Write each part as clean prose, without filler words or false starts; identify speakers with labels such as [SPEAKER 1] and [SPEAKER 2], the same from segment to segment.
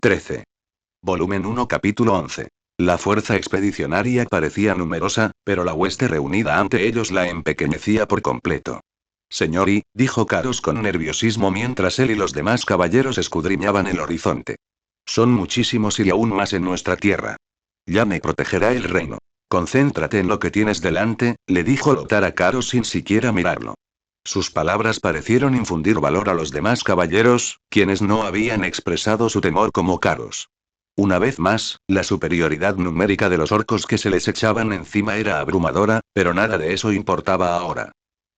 [SPEAKER 1] 13. Volumen 1 capítulo 11. La fuerza expedicionaria parecía numerosa, pero la hueste reunida ante ellos la empequeñecía por completo. Señor Y, dijo Caros con nerviosismo mientras él y los demás caballeros escudriñaban el horizonte. Son muchísimos y aún más en nuestra tierra. Ya me protegerá el reino. Concéntrate en lo que tienes delante, le dijo Lothar a Caros sin siquiera mirarlo. Sus palabras parecieron infundir valor a los demás caballeros, quienes no habían expresado su temor como Caros. Una vez más, la superioridad numérica de los orcos que se les echaban encima era abrumadora, pero nada de eso importaba ahora.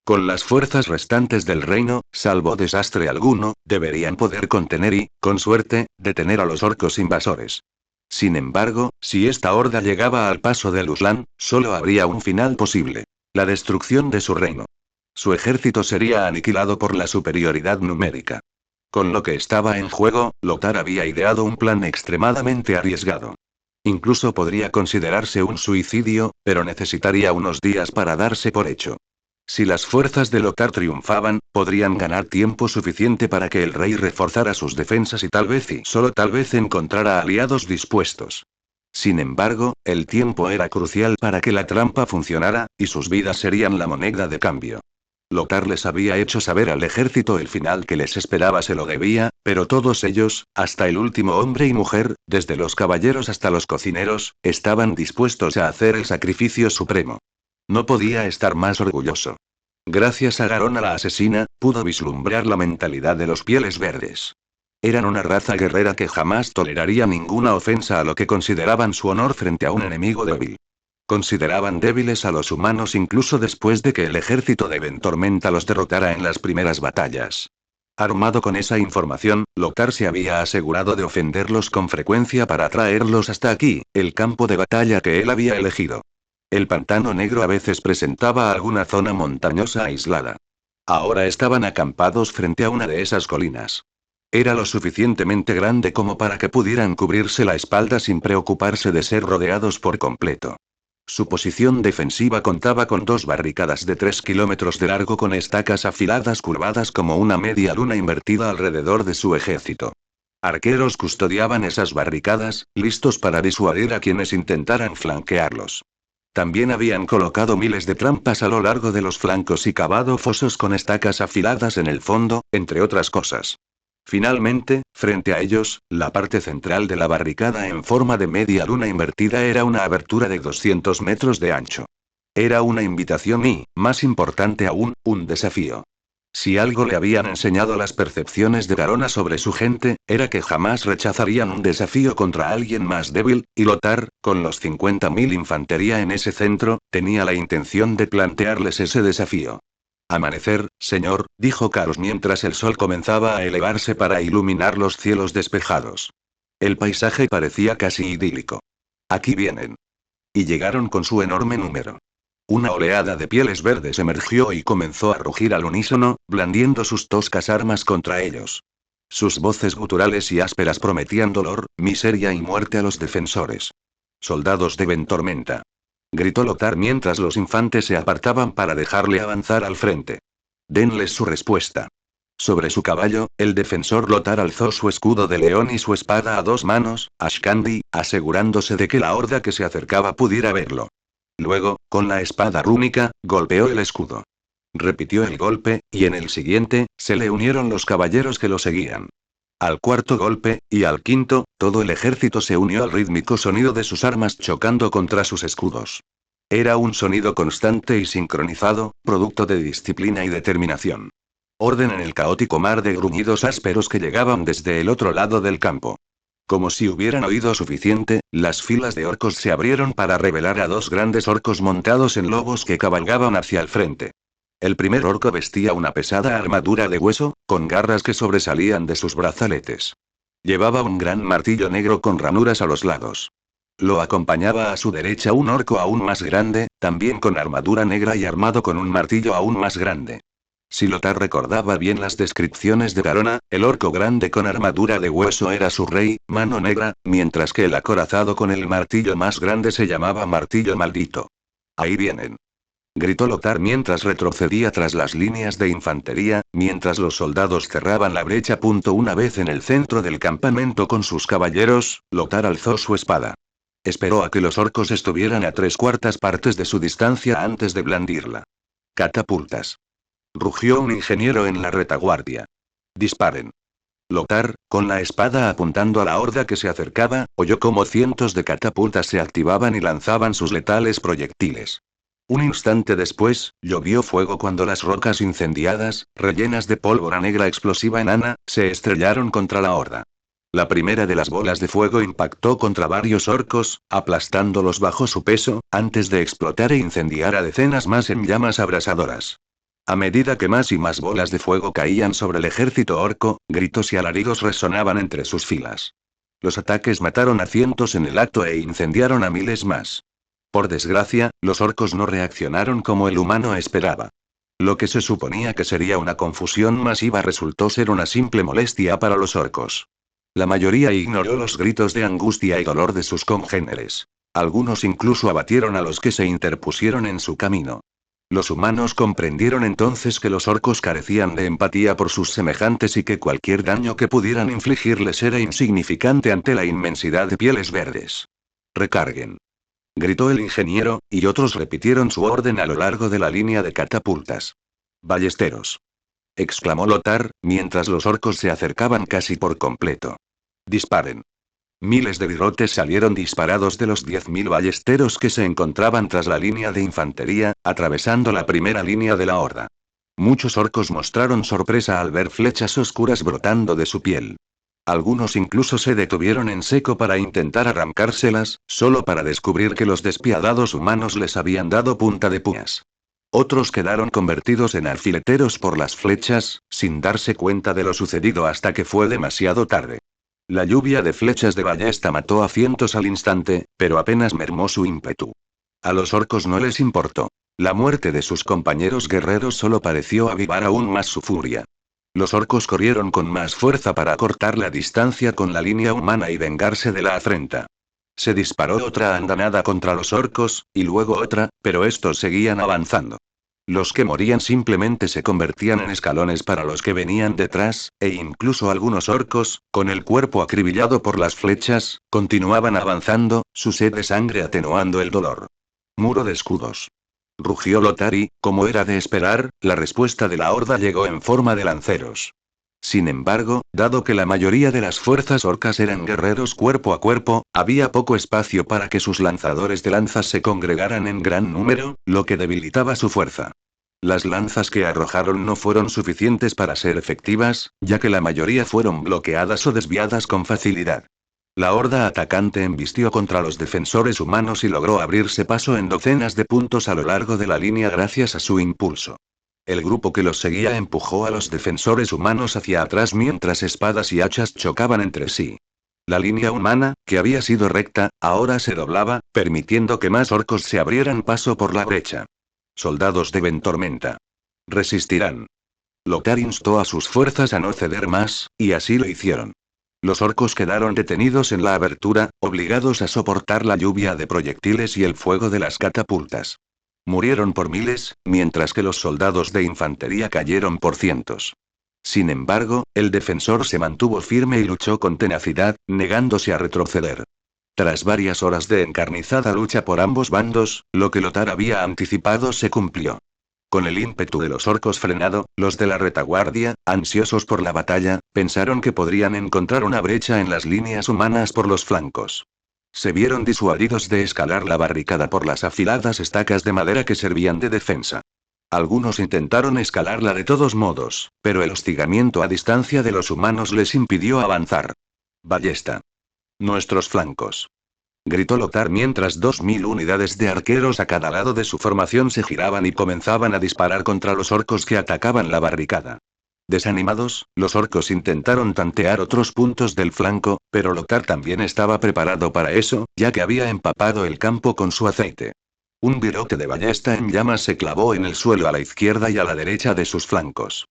[SPEAKER 1] Con las fuerzas restantes del reino, salvo desastre alguno, deberían poder contener y, con suerte, detener a los orcos invasores. Sin embargo, si esta horda llegaba al paso de Ruslan, solo habría un final posible: la destrucción de su reino. Su ejército sería aniquilado por la superioridad numérica. Con lo que estaba en juego, Lothar había ideado un plan extremadamente arriesgado. Incluso podría considerarse un suicidio, pero necesitaría unos días para darse por hecho. Si las fuerzas de Lothar triunfaban, podrían ganar tiempo suficiente para que el rey reforzara sus defensas y tal vez y solo tal vez encontrara aliados dispuestos. Sin embargo, el tiempo era crucial para que la trampa funcionara, y sus vidas serían la moneda de cambio. Lothar les había hecho saber al ejército el final que les esperaba se lo debía, pero todos ellos, hasta el último hombre y mujer, desde los caballeros hasta los cocineros, estaban dispuestos a hacer el sacrificio supremo. No podía estar más orgulloso. Gracias a Garona la asesina, pudo vislumbrar la mentalidad de los pieles verdes. Eran una raza guerrera que jamás toleraría ninguna ofensa a lo que consideraban su honor frente a un enemigo débil. Consideraban débiles a los humanos incluso después de que el ejército de Ventormenta los derrotara en las primeras batallas. Armado con esa información, Lothar se había asegurado de ofenderlos con frecuencia para traerlos hasta aquí, el campo de batalla que él había elegido. El pantano negro a veces presentaba alguna zona montañosa aislada. Ahora estaban acampados frente a una de esas colinas. Era lo suficientemente grande como para que pudieran cubrirse la espalda sin preocuparse de ser rodeados por completo. Su posición defensiva contaba con 2 barricadas de 3 kilómetros de largo con estacas afiladas curvadas como una media luna invertida alrededor de su ejército. Arqueros custodiaban esas barricadas, listos para disuadir a quienes intentaran flanquearlos. También habían colocado miles de trampas a lo largo de los flancos y cavado fosos con estacas afiladas en el fondo, entre otras cosas. Finalmente, frente a ellos, la parte central de la barricada en forma de media luna invertida era una abertura de 200 metros de ancho. Era una invitación y, más importante aún, un desafío. Si algo le habían enseñado las percepciones de Garona sobre su gente, era que jamás rechazarían un desafío contra alguien más débil, y Lothar, con los 50.000 infantería en ese centro, tenía la intención de plantearles ese desafío. Amanecer, señor, dijo Caros mientras el sol comenzaba a elevarse para iluminar los cielos despejados. El paisaje parecía casi idílico. Aquí vienen. Y llegaron con su enorme número. Una oleada de pieles verdes emergió y comenzó a rugir al unísono, blandiendo sus toscas armas contra ellos. Sus voces guturales y ásperas prometían dolor, miseria y muerte a los defensores. Soldados de Ventormenta. Gritó Lothar mientras los infantes se apartaban para dejarle avanzar al frente. Denles su respuesta. Sobre su caballo, el defensor Lothar alzó su escudo de león y su espada a 2 manos, Ashkandi, asegurándose de que la horda que se acercaba pudiera verlo. Luego, con la espada rúnica, golpeó el escudo. Repitió el golpe, y en el siguiente, se le unieron los caballeros que lo seguían. Al 4.º golpe, y al 5.º, todo el ejército se unió al rítmico sonido de sus armas chocando contra sus escudos. Era un sonido constante y sincronizado, producto de disciplina y determinación. Orden en el caótico mar de gruñidos ásperos que llegaban desde el otro lado del campo. Como si hubieran oído suficiente, las filas de orcos se abrieron para revelar a 2 grandes orcos montados en lobos que cabalgaban hacia el frente. El primer orco vestía una pesada armadura de hueso, con garras que sobresalían de sus brazaletes. Llevaba un gran martillo negro con ranuras a los lados. Lo acompañaba a su derecha un orco aún más grande, también con armadura negra y armado con un martillo aún más grande. Si Lothar recordaba bien las descripciones de Garona, el orco grande con armadura de hueso era su rey, Mano Negra, mientras que el acorazado con el martillo más grande se llamaba Martillo Maldito. Ahí vienen. Gritó Lothar mientras retrocedía tras las líneas de infantería, mientras los soldados cerraban la brecha. Una vez en el centro del campamento con sus caballeros, Lothar alzó su espada. Esperó a que los orcos estuvieran a 3/4 partes de su distancia antes de blandirla. Catapultas. Rugió un ingeniero en la retaguardia. Disparen. Lothar, con la espada apuntando a la horda que se acercaba, oyó cómo cientos de catapultas se activaban y lanzaban sus letales proyectiles. Un instante después, llovió fuego cuando las rocas incendiadas, rellenas de pólvora negra explosiva enana, se estrellaron contra la horda. La primera de las bolas de fuego impactó contra varios orcos, aplastándolos bajo su peso, antes de explotar e incendiar a decenas más en llamas abrasadoras. A medida que más y más bolas de fuego caían sobre el ejército orco, gritos y alaridos resonaban entre sus filas. Los ataques mataron a cientos en el acto e incendiaron a miles más. Por desgracia, los orcos no reaccionaron como el humano esperaba. Lo que se suponía que sería una confusión masiva resultó ser una simple molestia para los orcos. La mayoría ignoró los gritos de angustia y dolor de sus congéneres. Algunos incluso abatieron a los que se interpusieron en su camino. Los humanos comprendieron entonces que los orcos carecían de empatía por sus semejantes y que cualquier daño que pudieran infligirles era insignificante ante la inmensidad de pieles verdes. Recarguen. Gritó el ingeniero, y otros repitieron su orden a lo largo de la línea de catapultas. Ballesteros. Exclamó Lothar, mientras los orcos se acercaban casi por completo. Disparen. Miles de birrotes salieron disparados de los 10.000 ballesteros que se encontraban tras la línea de infantería, atravesando la primera línea de la horda. Muchos orcos mostraron sorpresa al ver flechas oscuras brotando de su piel. Algunos incluso se detuvieron en seco para intentar arrancárselas, solo para descubrir que los despiadados humanos les habían dado punta de puñas. Otros quedaron convertidos en alfileteros por las flechas, sin darse cuenta de lo sucedido hasta que fue demasiado tarde. La lluvia de flechas de ballesta mató a cientos al instante, pero apenas mermó su ímpetu. A los orcos no les importó. La muerte de sus compañeros guerreros solo pareció avivar aún más su furia. Los orcos corrieron con más fuerza para cortar la distancia con la línea humana y vengarse de la afrenta. Se disparó otra andanada contra los orcos, y luego otra, pero estos seguían avanzando. Los que morían simplemente se convertían en escalones para los que venían detrás, e incluso algunos orcos, con el cuerpo acribillado por las flechas, continuaban avanzando, su sed de sangre atenuando el dolor. Muro de escudos. Rugió Lothar y, como era de esperar, la respuesta de la horda llegó en forma de lanceros. Sin embargo, dado que la mayoría de las fuerzas orcas eran guerreros cuerpo a cuerpo, había poco espacio para que sus lanzadores de lanzas se congregaran en gran número, lo que debilitaba su fuerza. Las lanzas que arrojaron no fueron suficientes para ser efectivas, ya que la mayoría fueron bloqueadas o desviadas con facilidad. La horda atacante embistió contra los defensores humanos y logró abrirse paso en docenas de puntos a lo largo de la línea gracias a su impulso. El grupo que los seguía empujó a los defensores humanos hacia atrás mientras espadas y hachas chocaban entre sí. La línea humana, que había sido recta, ahora se doblaba, permitiendo que más orcos se abrieran paso por la brecha. Soldados de Ventormenta. Resistirán. Lothar instó a sus fuerzas a no ceder más, y así lo hicieron. Los orcos quedaron detenidos en la abertura, obligados a soportar la lluvia de proyectiles y el fuego de las catapultas. Murieron por miles, mientras que los soldados de infantería cayeron por cientos. Sin embargo, el defensor se mantuvo firme y luchó con tenacidad, negándose a retroceder. Tras varias horas de encarnizada lucha por ambos bandos, lo que Lothar había anticipado se cumplió. Con el ímpetu de los orcos frenado, los de la retaguardia, ansiosos por la batalla, pensaron que podrían encontrar una brecha en las líneas humanas por los flancos. Se vieron disuadidos de escalar la barricada por las afiladas estacas de madera que servían de defensa. Algunos intentaron escalarla de todos modos, pero el hostigamiento a distancia de los humanos les impidió avanzar. Ballesta. Nuestros flancos. Gritó Lothar mientras 2.000 unidades de arqueros a cada lado de su formación se giraban y comenzaban a disparar contra los orcos que atacaban la barricada. Desanimados, los orcos intentaron tantear otros puntos del flanco, pero Lothar también estaba preparado para eso, ya que había empapado el campo con su aceite. Un virote de ballesta en llamas se clavó en el suelo a la izquierda y a la derecha de sus flancos.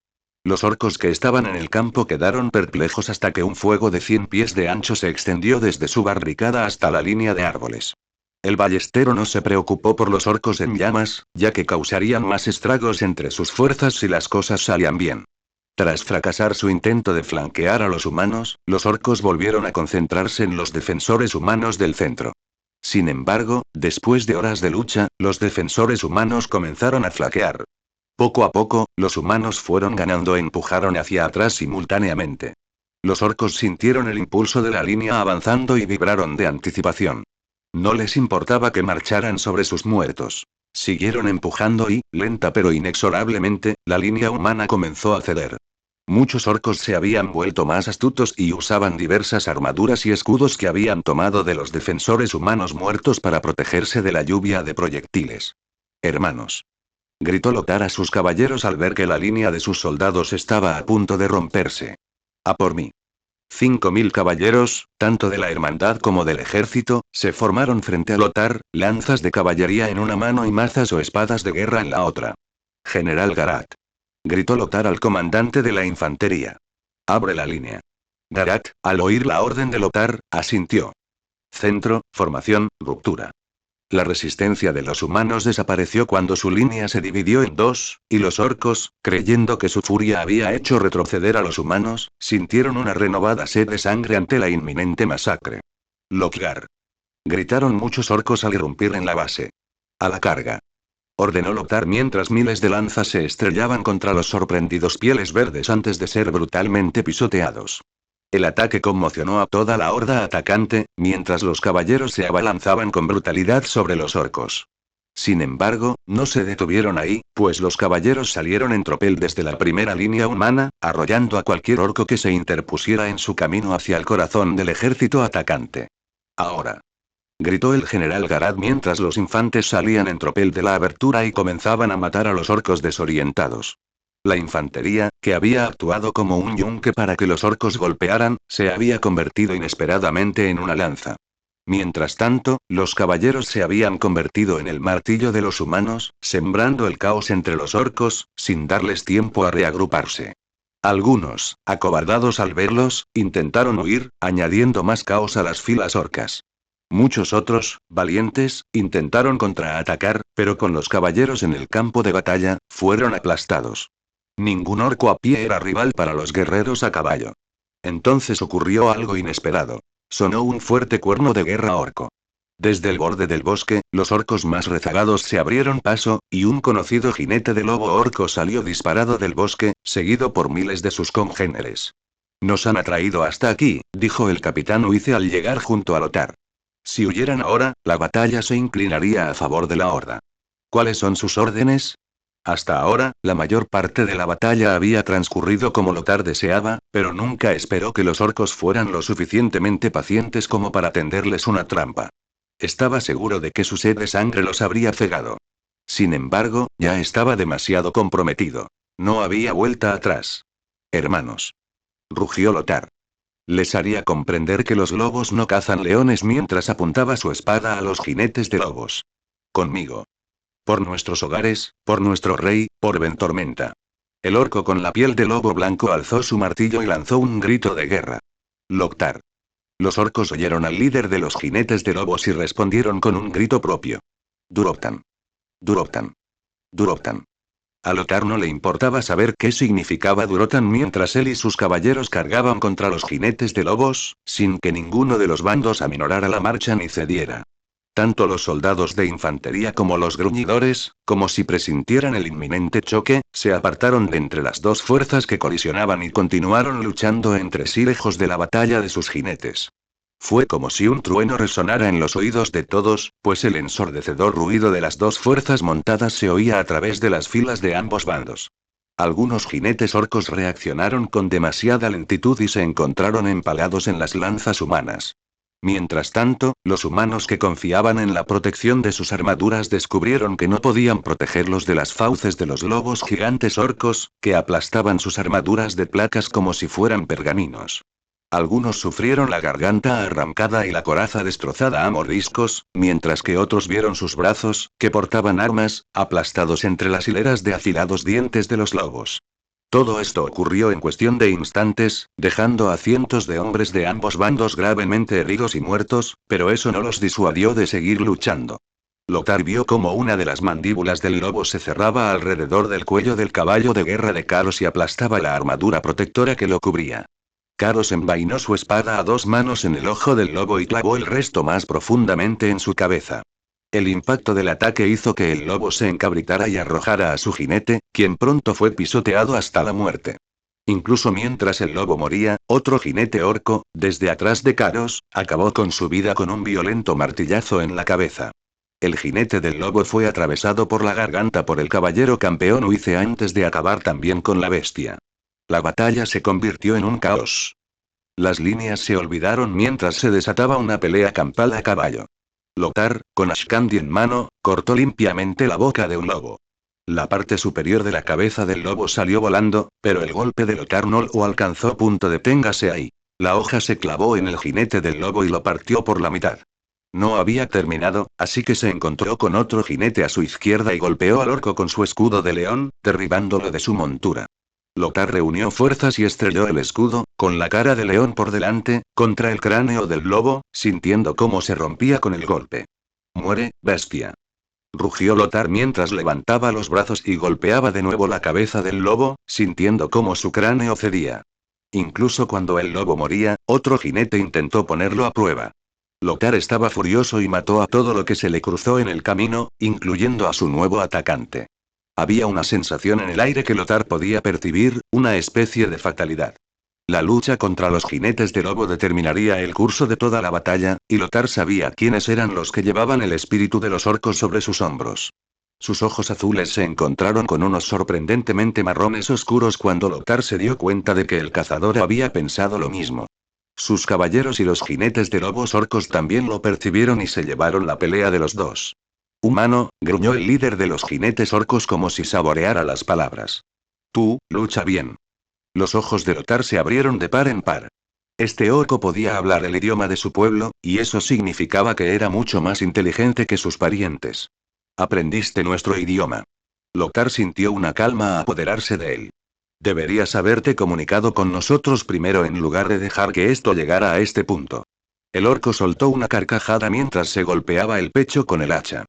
[SPEAKER 1] Los orcos que estaban en el campo quedaron perplejos hasta que un fuego de 100 pies de ancho se extendió desde su barricada hasta la línea de árboles. El ballestero no se preocupó por los orcos en llamas, ya que causarían más estragos entre sus fuerzas si las cosas salían bien. Tras fracasar su intento de flanquear a los humanos, los orcos volvieron a concentrarse en los defensores humanos del centro. Sin embargo, después de horas de lucha, los defensores humanos comenzaron a flaquear. Poco a poco, los humanos fueron ganando e empujaron hacia atrás simultáneamente. Los orcos sintieron el impulso de la línea avanzando y vibraron de anticipación. No les importaba que marcharan sobre sus muertos. Siguieron empujando y, lenta pero inexorablemente, la línea humana comenzó a ceder. Muchos orcos se habían vuelto más astutos y usaban diversas armaduras y escudos que habían tomado de los defensores humanos muertos para protegerse de la lluvia de proyectiles. Hermanos. Gritó Lothar a sus caballeros al ver que la línea de sus soldados estaba a punto de romperse. A por mí. 5000 caballeros, tanto de la hermandad como del ejército, se formaron frente a Lothar, lanzas de caballería en una mano y mazas o espadas de guerra en la otra. General Garat. Gritó Lothar al comandante de la infantería. Abre la línea. Garat, al oír la orden de Lothar, asintió. Centro, formación, ruptura. La resistencia de los humanos desapareció cuando su línea se dividió en dos, y los orcos, creyendo que su furia había hecho retroceder a los humanos, sintieron una renovada sed de sangre ante la inminente masacre. Lokgar. Gritaron muchos orcos al irrumpir en la base. A la carga. Ordenó Lothar mientras miles de lanzas se estrellaban contra los sorprendidos pieles verdes antes de ser brutalmente pisoteados. El ataque conmocionó a toda la horda atacante, mientras los caballeros se abalanzaban con brutalidad sobre los orcos. Sin embargo, no se detuvieron ahí, pues los caballeros salieron en tropel desde la primera línea humana, arrollando a cualquier orco que se interpusiera en su camino hacia el corazón del ejército atacante. Ahora. Gritó el general Garat mientras los infantes salían en tropel de la abertura y comenzaban a matar a los orcos desorientados. La infantería, que había actuado como un yunque para que los orcos golpearan, se había convertido inesperadamente en una lanza. Mientras tanto, los caballeros se habían convertido en el martillo de los humanos, sembrando el caos entre los orcos, sin darles tiempo a reagruparse. Algunos, acobardados al verlos, intentaron huir, añadiendo más caos a las filas orcas. Muchos otros, valientes, intentaron contraatacar, pero con los caballeros en el campo de batalla, fueron aplastados. Ningún orco a pie era rival para los guerreros a caballo. Entonces ocurrió algo inesperado. Sonó un fuerte cuerno de guerra orco. Desde el borde del bosque, los orcos más rezagados se abrieron paso, y un conocido jinete de lobo orco salió disparado del bosque, seguido por miles de sus congéneres. Nos han atraído hasta aquí, dijo el capitán Uice al llegar junto a Lothar. Si huyeran ahora, la batalla se inclinaría a favor de la horda. ¿Cuáles son sus órdenes? Hasta ahora, la mayor parte de la batalla había transcurrido como Lothar deseaba, pero nunca esperó que los orcos fueran lo suficientemente pacientes como para tenderles una trampa. Estaba seguro de que su sed de sangre los habría cegado. Sin embargo, ya estaba demasiado comprometido. No había vuelta atrás. Hermanos. Rugió Lothar. Les haría comprender que los lobos no cazan leones mientras apuntaba su espada a los jinetes de lobos. Conmigo. Por nuestros hogares, por nuestro rey, por Ventormenta. El orco con la piel de lobo blanco alzó su martillo y lanzó un grito de guerra. Loktar. Los orcos oyeron al líder de los jinetes de lobos y respondieron con un grito propio. Duroptan. Duroptan. Duroptan. A Lothar no le importaba saber qué significaba Durotan mientras él y sus caballeros cargaban contra los jinetes de lobos, sin que ninguno de los bandos aminorara la marcha ni cediera. Tanto los soldados de infantería como los gruñidores, como si presintieran el inminente choque, se apartaron de entre las dos fuerzas que colisionaban y continuaron luchando entre sí lejos de la batalla de sus jinetes. Fue como si un trueno resonara en los oídos de todos, pues el ensordecedor ruido de las dos fuerzas montadas se oía a través de las filas de ambos bandos. Algunos jinetes orcos reaccionaron con demasiada lentitud y se encontraron empalados en las lanzas humanas. Mientras tanto, los humanos que confiaban en la protección de sus armaduras descubrieron que no podían protegerlos de las fauces de los lobos gigantes orcos, que aplastaban sus armaduras de placas como si fueran pergaminos. Algunos sufrieron la garganta arrancada y la coraza destrozada a mordiscos, mientras que otros vieron sus brazos, que portaban armas, aplastados entre las hileras de afilados dientes de los lobos. Todo esto ocurrió en cuestión de instantes, dejando a cientos de hombres de ambos bandos gravemente heridos y muertos, pero eso no los disuadió de seguir luchando. Lothar vio cómo una de las mandíbulas del lobo se cerraba alrededor del cuello del caballo de guerra de Caros y aplastaba la armadura protectora que lo cubría. Caros envainó su espada a dos manos en el ojo del lobo y clavó el resto más profundamente en su cabeza. El impacto del ataque hizo que el lobo se encabritara y arrojara a su jinete, quien pronto fue pisoteado hasta la muerte. Incluso mientras el lobo moría, otro jinete orco, desde atrás de Caros, acabó con su vida con un violento martillazo en la cabeza. El jinete del lobo fue atravesado por la garganta por el caballero campeón Uice antes de acabar también con la bestia. La batalla se convirtió en un caos. Las líneas se olvidaron mientras se desataba una pelea campal a caballo. Lothar, con Ashkandi en mano, cortó limpiamente la boca de un lobo. La parte superior de la cabeza del lobo salió volando, pero el golpe de Lothar no lo alcanzó. Deténgase ahí. La hoja se clavó en el jinete del lobo y lo partió por la mitad. No había terminado, así que se encontró con otro jinete a su izquierda y golpeó al orco con su escudo de león, derribándolo de su montura. Lothar reunió fuerzas y estrelló el escudo, con la cara de león por delante, contra el cráneo del lobo, sintiendo cómo se rompía con el golpe. «Muere, bestia», rugió Lothar mientras levantaba los brazos y golpeaba de nuevo la cabeza del lobo, sintiendo cómo su cráneo cedía. Incluso cuando el lobo moría, otro jinete intentó ponerlo a prueba. Lothar estaba furioso y mató a todo lo que se le cruzó en el camino, incluyendo a su nuevo atacante. Había una sensación en el aire que Lothar podía percibir, una especie de fatalidad. La lucha contra los jinetes de lobo determinaría el curso de toda la batalla, y Lothar sabía quiénes eran los que llevaban el espíritu de los orcos sobre sus hombros. Sus ojos azules se encontraron con unos sorprendentemente marrones oscuros cuando Lothar se dio cuenta de que el cazador había pensado lo mismo. Sus caballeros y los jinetes de lobos orcos también lo percibieron y se llevaron la pelea de los dos. «Humano», gruñó el líder de los jinetes orcos como si saboreara las palabras. «Tú, lucha bien». Los ojos de Lothar se abrieron de par en par. Este orco podía hablar el idioma de su pueblo, y eso significaba que era mucho más inteligente que sus parientes. «Aprendiste nuestro idioma». Lothar sintió una calma apoderarse de él. «Deberías haberte comunicado con nosotros primero en lugar de dejar que esto llegara a este punto». El orco soltó una carcajada mientras se golpeaba el pecho con el hacha.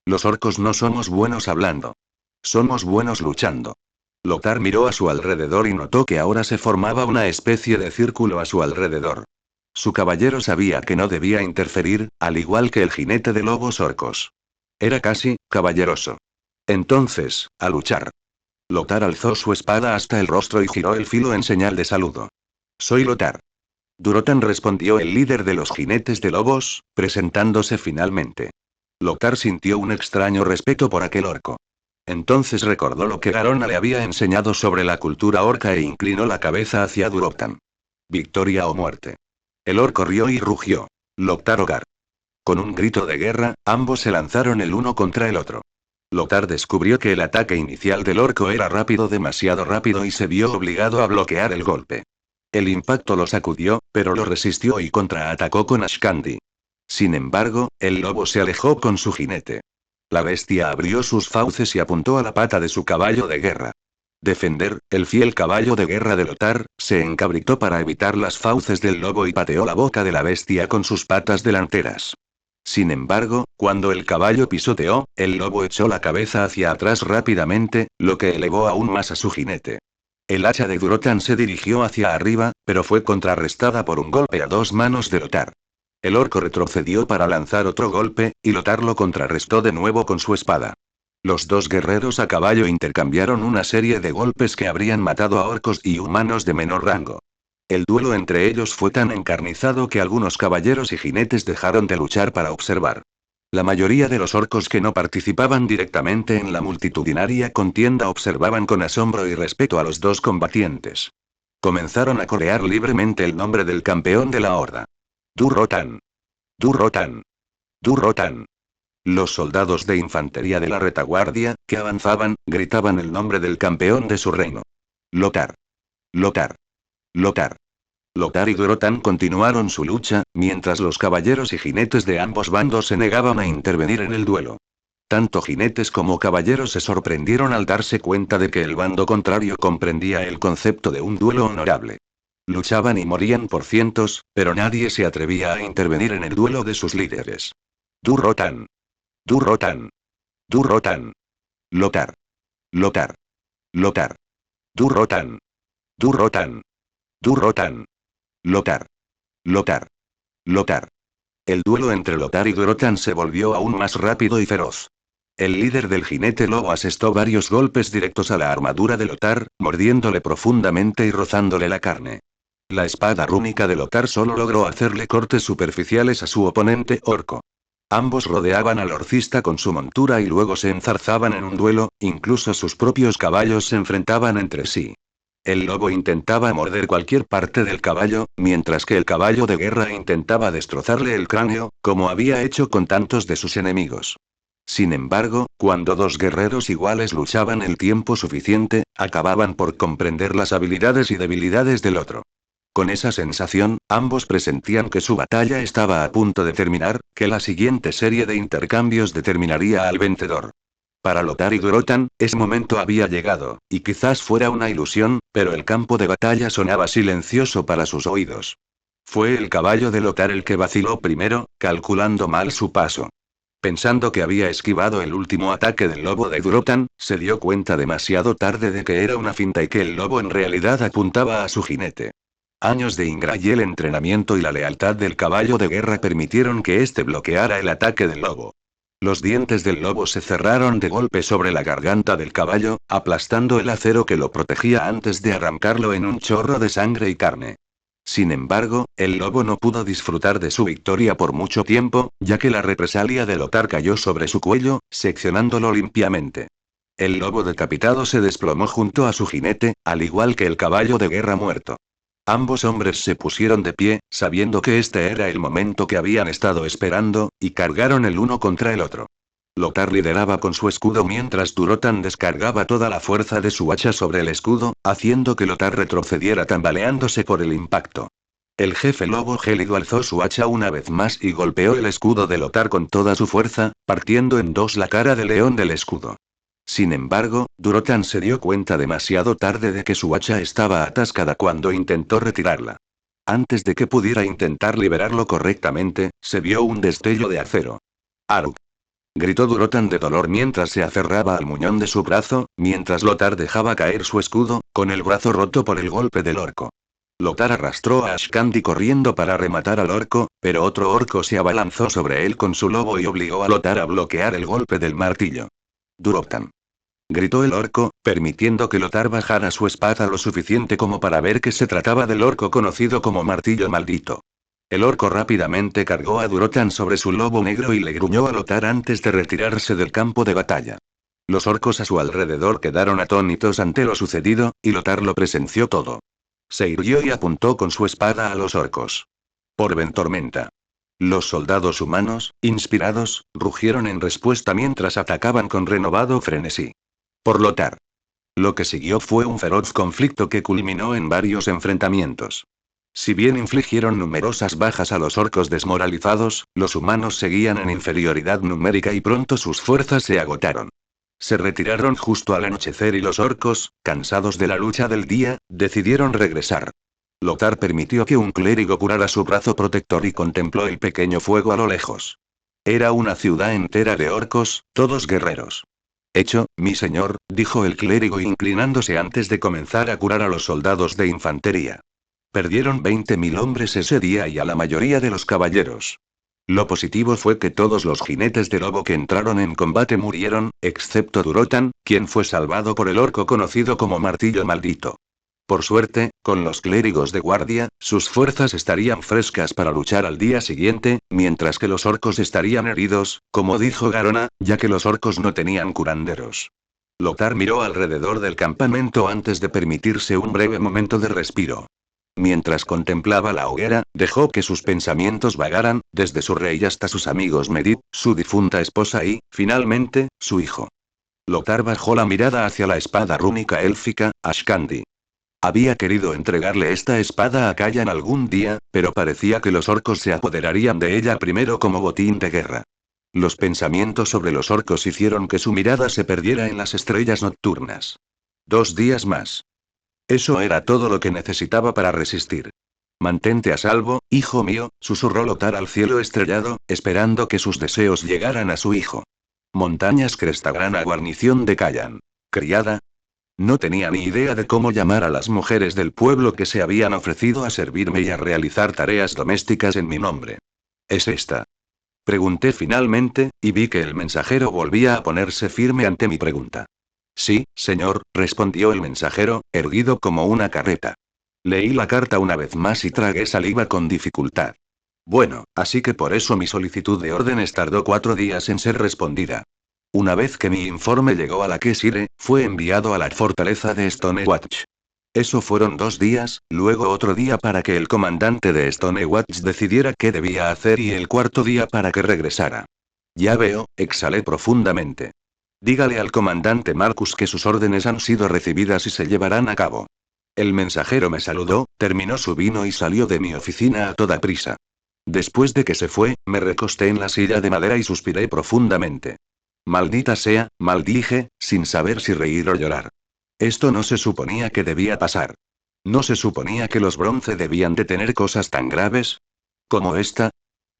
[SPEAKER 1] «Los orcos no somos buenos hablando. Somos buenos luchando». Lothar miró a su alrededor y notó que ahora se formaba una especie de círculo a su alrededor. Su caballero sabía que no debía interferir, al igual que el jinete de lobos orcos. Era casi caballeroso. Entonces, a luchar. Lothar alzó su espada hasta el rostro y giró el filo en señal de saludo. «Soy Lothar». «Durotan», respondió el líder de los jinetes de lobos, presentándose finalmente. Lothar sintió un extraño respeto por aquel orco. Entonces recordó lo que Garona le había enseñado sobre la cultura orca e inclinó la cabeza hacia Durotan. «Victoria o muerte». El orco rió y rugió. «Lothar Ogar». Con un grito de guerra, ambos se lanzaron el uno contra el otro. Lothar descubrió que el ataque inicial del orco era rápido, demasiado rápido, y se vio obligado a bloquear el golpe. El impacto lo sacudió, pero lo resistió y contraatacó con Ashkandi. Sin embargo, el lobo se alejó con su jinete. La bestia abrió sus fauces y apuntó a la pata de su caballo de guerra. Defender, el fiel caballo de guerra de Lothar, se encabritó para evitar las fauces del lobo y pateó la boca de la bestia con sus patas delanteras. Sin embargo, cuando el caballo pisoteó, el lobo echó la cabeza hacia atrás rápidamente, lo que elevó aún más a su jinete. El hacha de Durotan se dirigió hacia arriba, pero fue contrarrestada por un golpe a dos manos de Lothar. El orco retrocedió para lanzar otro golpe, y Lothar lo contrarrestó de nuevo con su espada. Los dos guerreros a caballo intercambiaron una serie de golpes que habrían matado a orcos y humanos de menor rango. El duelo entre ellos fue tan encarnizado que algunos caballeros y jinetes dejaron de luchar para observar. La mayoría de los orcos que no participaban directamente en la multitudinaria contienda observaban con asombro y respeto a los dos combatientes. Comenzaron a corear libremente el nombre del campeón de la horda. «Durotan. Durotan. Durotan». Los soldados de infantería de la retaguardia, que avanzaban, gritaban el nombre del campeón de su reino. «Lothar. Lothar. Lothar». Lothar y Durotan continuaron su lucha, mientras los caballeros y jinetes de ambos bandos se negaban a intervenir en el duelo. Tanto jinetes como caballeros se sorprendieron al darse cuenta de que el bando contrario comprendía el concepto de un duelo honorable. Luchaban y morían por cientos, pero nadie se atrevía a intervenir en el duelo de sus líderes. Durrotan. Durrotan. Durrotan. Lothar. Lothar. Lothar. Durrotan. Durrotan. Durrotan. Lothar. Lothar. Lothar. El duelo entre Lothar y Durrotan se volvió aún más rápido y feroz. El líder del jinete lobo asestó varios golpes directos a la armadura de Lothar, mordiéndole profundamente y rozándole la carne. La espada rúnica de Lothar solo logró hacerle cortes superficiales a su oponente orco. Ambos rodeaban al orcista con su montura y luego se enzarzaban en un duelo, incluso sus propios caballos se enfrentaban entre sí. El lobo intentaba morder cualquier parte del caballo, mientras que el caballo de guerra intentaba destrozarle el cráneo, como había hecho con tantos de sus enemigos. Sin embargo, cuando dos guerreros iguales luchaban el tiempo suficiente, acababan por comprender las habilidades y debilidades del otro. Con esa sensación, ambos presentían que su batalla estaba a punto de terminar, que la siguiente serie de intercambios determinaría al vencedor. Para Lothar y Durrotan, ese momento había llegado, y quizás fuera una ilusión, pero el campo de batalla sonaba silencioso para sus oídos. Fue el caballo de Lothar el que vaciló primero, calculando mal su paso. Pensando que había esquivado el último ataque del lobo de Durrotan, se dio cuenta demasiado tarde de que era una finta y que el lobo en realidad apuntaba a su jinete. Años de ingratitud, el entrenamiento y la lealtad del caballo de guerra permitieron que éste bloqueara el ataque del lobo. Los dientes del lobo se cerraron de golpe sobre la garganta del caballo, aplastando el acero que lo protegía antes de arrancarlo en un chorro de sangre y carne. Sin embargo, el lobo no pudo disfrutar de su victoria por mucho tiempo, ya que la represalia de Lothar cayó sobre su cuello, seccionándolo limpiamente. El lobo decapitado se desplomó junto a su jinete, al igual que el caballo de guerra muerto. Ambos hombres se pusieron de pie, sabiendo que este era el momento que habían estado esperando, y cargaron el uno contra el otro. Lothar lideraba con su escudo mientras Durrotan descargaba toda la fuerza de su hacha sobre el escudo, haciendo que Lothar retrocediera tambaleándose por el impacto. El jefe lobo gélido alzó su hacha una vez más y golpeó el escudo de Lothar con toda su fuerza, partiendo en dos la cara de león del escudo. Sin embargo, Durrotan se dio cuenta demasiado tarde de que su hacha estaba atascada cuando intentó retirarla. Antes de que pudiera intentar liberarlo correctamente, se vio un destello de acero. ¡Arug! Gritó Durrotan de dolor mientras se aferraba al muñón de su brazo, mientras Lothar dejaba caer su escudo, con el brazo roto por el golpe del orco. Lothar arrastró a Ashkandi corriendo para rematar al orco, pero otro orco se abalanzó sobre él con su lobo y obligó a Lothar a bloquear el golpe del martillo. Durrotan. Gritó el orco, permitiendo que Lothar bajara su espada lo suficiente como para ver que se trataba del orco conocido como martillo maldito. El orco rápidamente cargó a Durrotan sobre su lobo negro y le gruñó a Lothar antes de retirarse del campo de batalla. Los orcos a su alrededor quedaron atónitos ante lo sucedido, y Lothar lo presenció todo. Se irguió y apuntó con su espada a los orcos. Por ventormenta. Los soldados humanos, inspirados, rugieron en respuesta mientras atacaban con renovado frenesí. Por Lothar. Lo que siguió fue un feroz conflicto que culminó en varios enfrentamientos. Si bien infligieron numerosas bajas a los orcos desmoralizados, los humanos seguían en inferioridad numérica y pronto sus fuerzas se agotaron. Se retiraron justo al anochecer y los orcos, cansados de la lucha del día, decidieron regresar. Lothar permitió que un clérigo curara su brazo protector y contempló el pequeño fuego a lo lejos. Era una ciudad entera de orcos, todos guerreros. Hecho, mi señor, dijo el clérigo inclinándose antes de comenzar a curar a los soldados de infantería. Perdieron 20.000 hombres ese día y a la mayoría de los caballeros. Lo positivo fue que todos los jinetes de lobo que entraron en combate murieron, excepto Durrotan, quien fue salvado por el orco conocido como martillo maldito. Por suerte, con los clérigos de guardia, sus fuerzas estarían frescas para luchar al día siguiente, mientras que los orcos estarían heridos, como dijo Garona, ya que los orcos no tenían curanderos. Lothar miró alrededor del campamento antes de permitirse un breve momento de respiro. Mientras contemplaba la hoguera, dejó que sus pensamientos vagaran, desde su rey hasta sus amigos Medivh, su difunta esposa y, finalmente, su hijo. Lothar bajó la mirada hacia la espada rúnica élfica, Ashkandi. Había querido entregarle esta espada a Kayan algún día, pero parecía que los orcos se apoderarían de ella primero como botín de guerra. Los pensamientos sobre los orcos hicieron que su mirada se perdiera en las estrellas nocturnas. 2 días más. Eso era todo lo que necesitaba para resistir. Mantente a salvo, hijo mío, susurró Lothar al cielo estrellado, esperando que sus deseos llegaran a su hijo. Montañas Crestagrana, guarnición de Callan. Criada. No tenía ni idea de cómo llamar a las mujeres del pueblo que se habían ofrecido a servirme y a realizar tareas domésticas en mi nombre. ¿Es esta? Pregunté finalmente, y vi que el mensajero volvía a ponerse firme ante mi pregunta. Sí, señor, respondió el mensajero, erguido como una carreta. Leí la carta una vez más y tragué saliva con dificultad. Bueno, así que por eso mi solicitud de órdenes tardó 4 días en ser respondida. Una vez que mi informe llegó a la Kesire, fue enviado a la fortaleza de Stonewatch. Eso fueron 2 días, luego otro día para que el comandante de Stonewatch decidiera qué debía hacer y el cuarto día para que regresara. Ya veo, exhalé profundamente. Dígale al comandante Marcus que sus órdenes han sido recibidas y se llevarán a cabo. El mensajero me saludó, terminó su vino y salió de mi oficina a toda prisa. Después de que se fue, me recosté en la silla de madera y suspiré profundamente. Maldita sea, maldije, sin saber si reír o llorar. Esto no se suponía que debía pasar. ¿No se suponía que los bronce debían de tener cosas tan graves? ¿Como esta?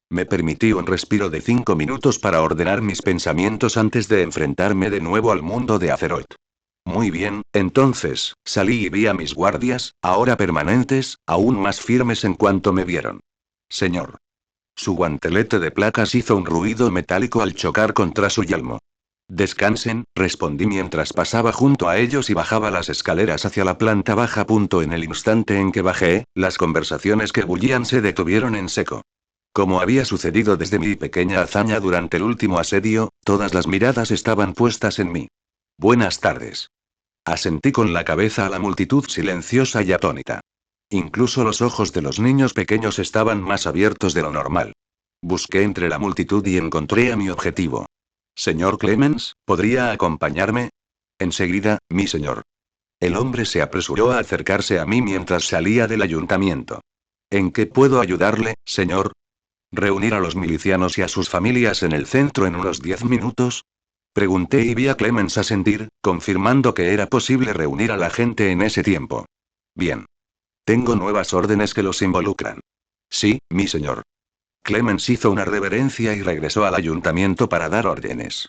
[SPEAKER 1] Me permití un respiro de 5 minutos para ordenar mis pensamientos antes de enfrentarme de nuevo al mundo de Azeroth. Muy bien, entonces, salí y vi a mis guardias, ahora permanentes, aún más firmes en cuanto me vieron. Señor. Su guantelete de placas hizo un ruido metálico al chocar contra su yelmo. Descansen, respondí mientras pasaba junto a ellos y bajaba las escaleras hacia la planta baja. En el instante en que bajé, las conversaciones que bullían se detuvieron en seco. Como había sucedido desde mi pequeña hazaña durante el último asedio, todas las miradas estaban puestas en mí. Buenas tardes. Asentí con la cabeza a la multitud silenciosa y atónita. Incluso los ojos de los niños pequeños estaban más abiertos de lo normal. Busqué entre la multitud y encontré a mi objetivo. Señor Clemens, ¿podría acompañarme? Enseguida, mi señor. El hombre se apresuró a acercarse a mí mientras salía del ayuntamiento. ¿En qué puedo ayudarle, señor? ¿Reunir a los milicianos y a sus familias en el centro en unos 10 minutos? Pregunté y vi a Clemens asentir, confirmando que era posible reunir a la gente en ese tiempo. Bien. Tengo nuevas órdenes que los involucran. Sí, mi señor. Clemens hizo una reverencia y regresó al ayuntamiento para dar órdenes.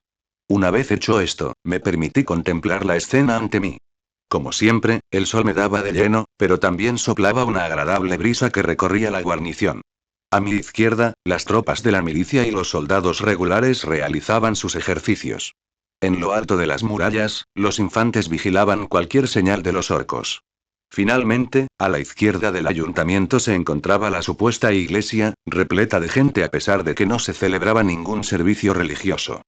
[SPEAKER 1] Una vez hecho esto, me permití contemplar la escena ante mí. Como siempre, el sol me daba de lleno, pero también soplaba una agradable brisa que recorría la guarnición. A mi izquierda, las tropas de la milicia y los soldados regulares realizaban sus ejercicios. En lo alto de las murallas, los infantes vigilaban cualquier señal de los orcos. Finalmente, a la izquierda del ayuntamiento se encontraba la supuesta iglesia, repleta de gente a pesar de que no se celebraba ningún servicio religioso.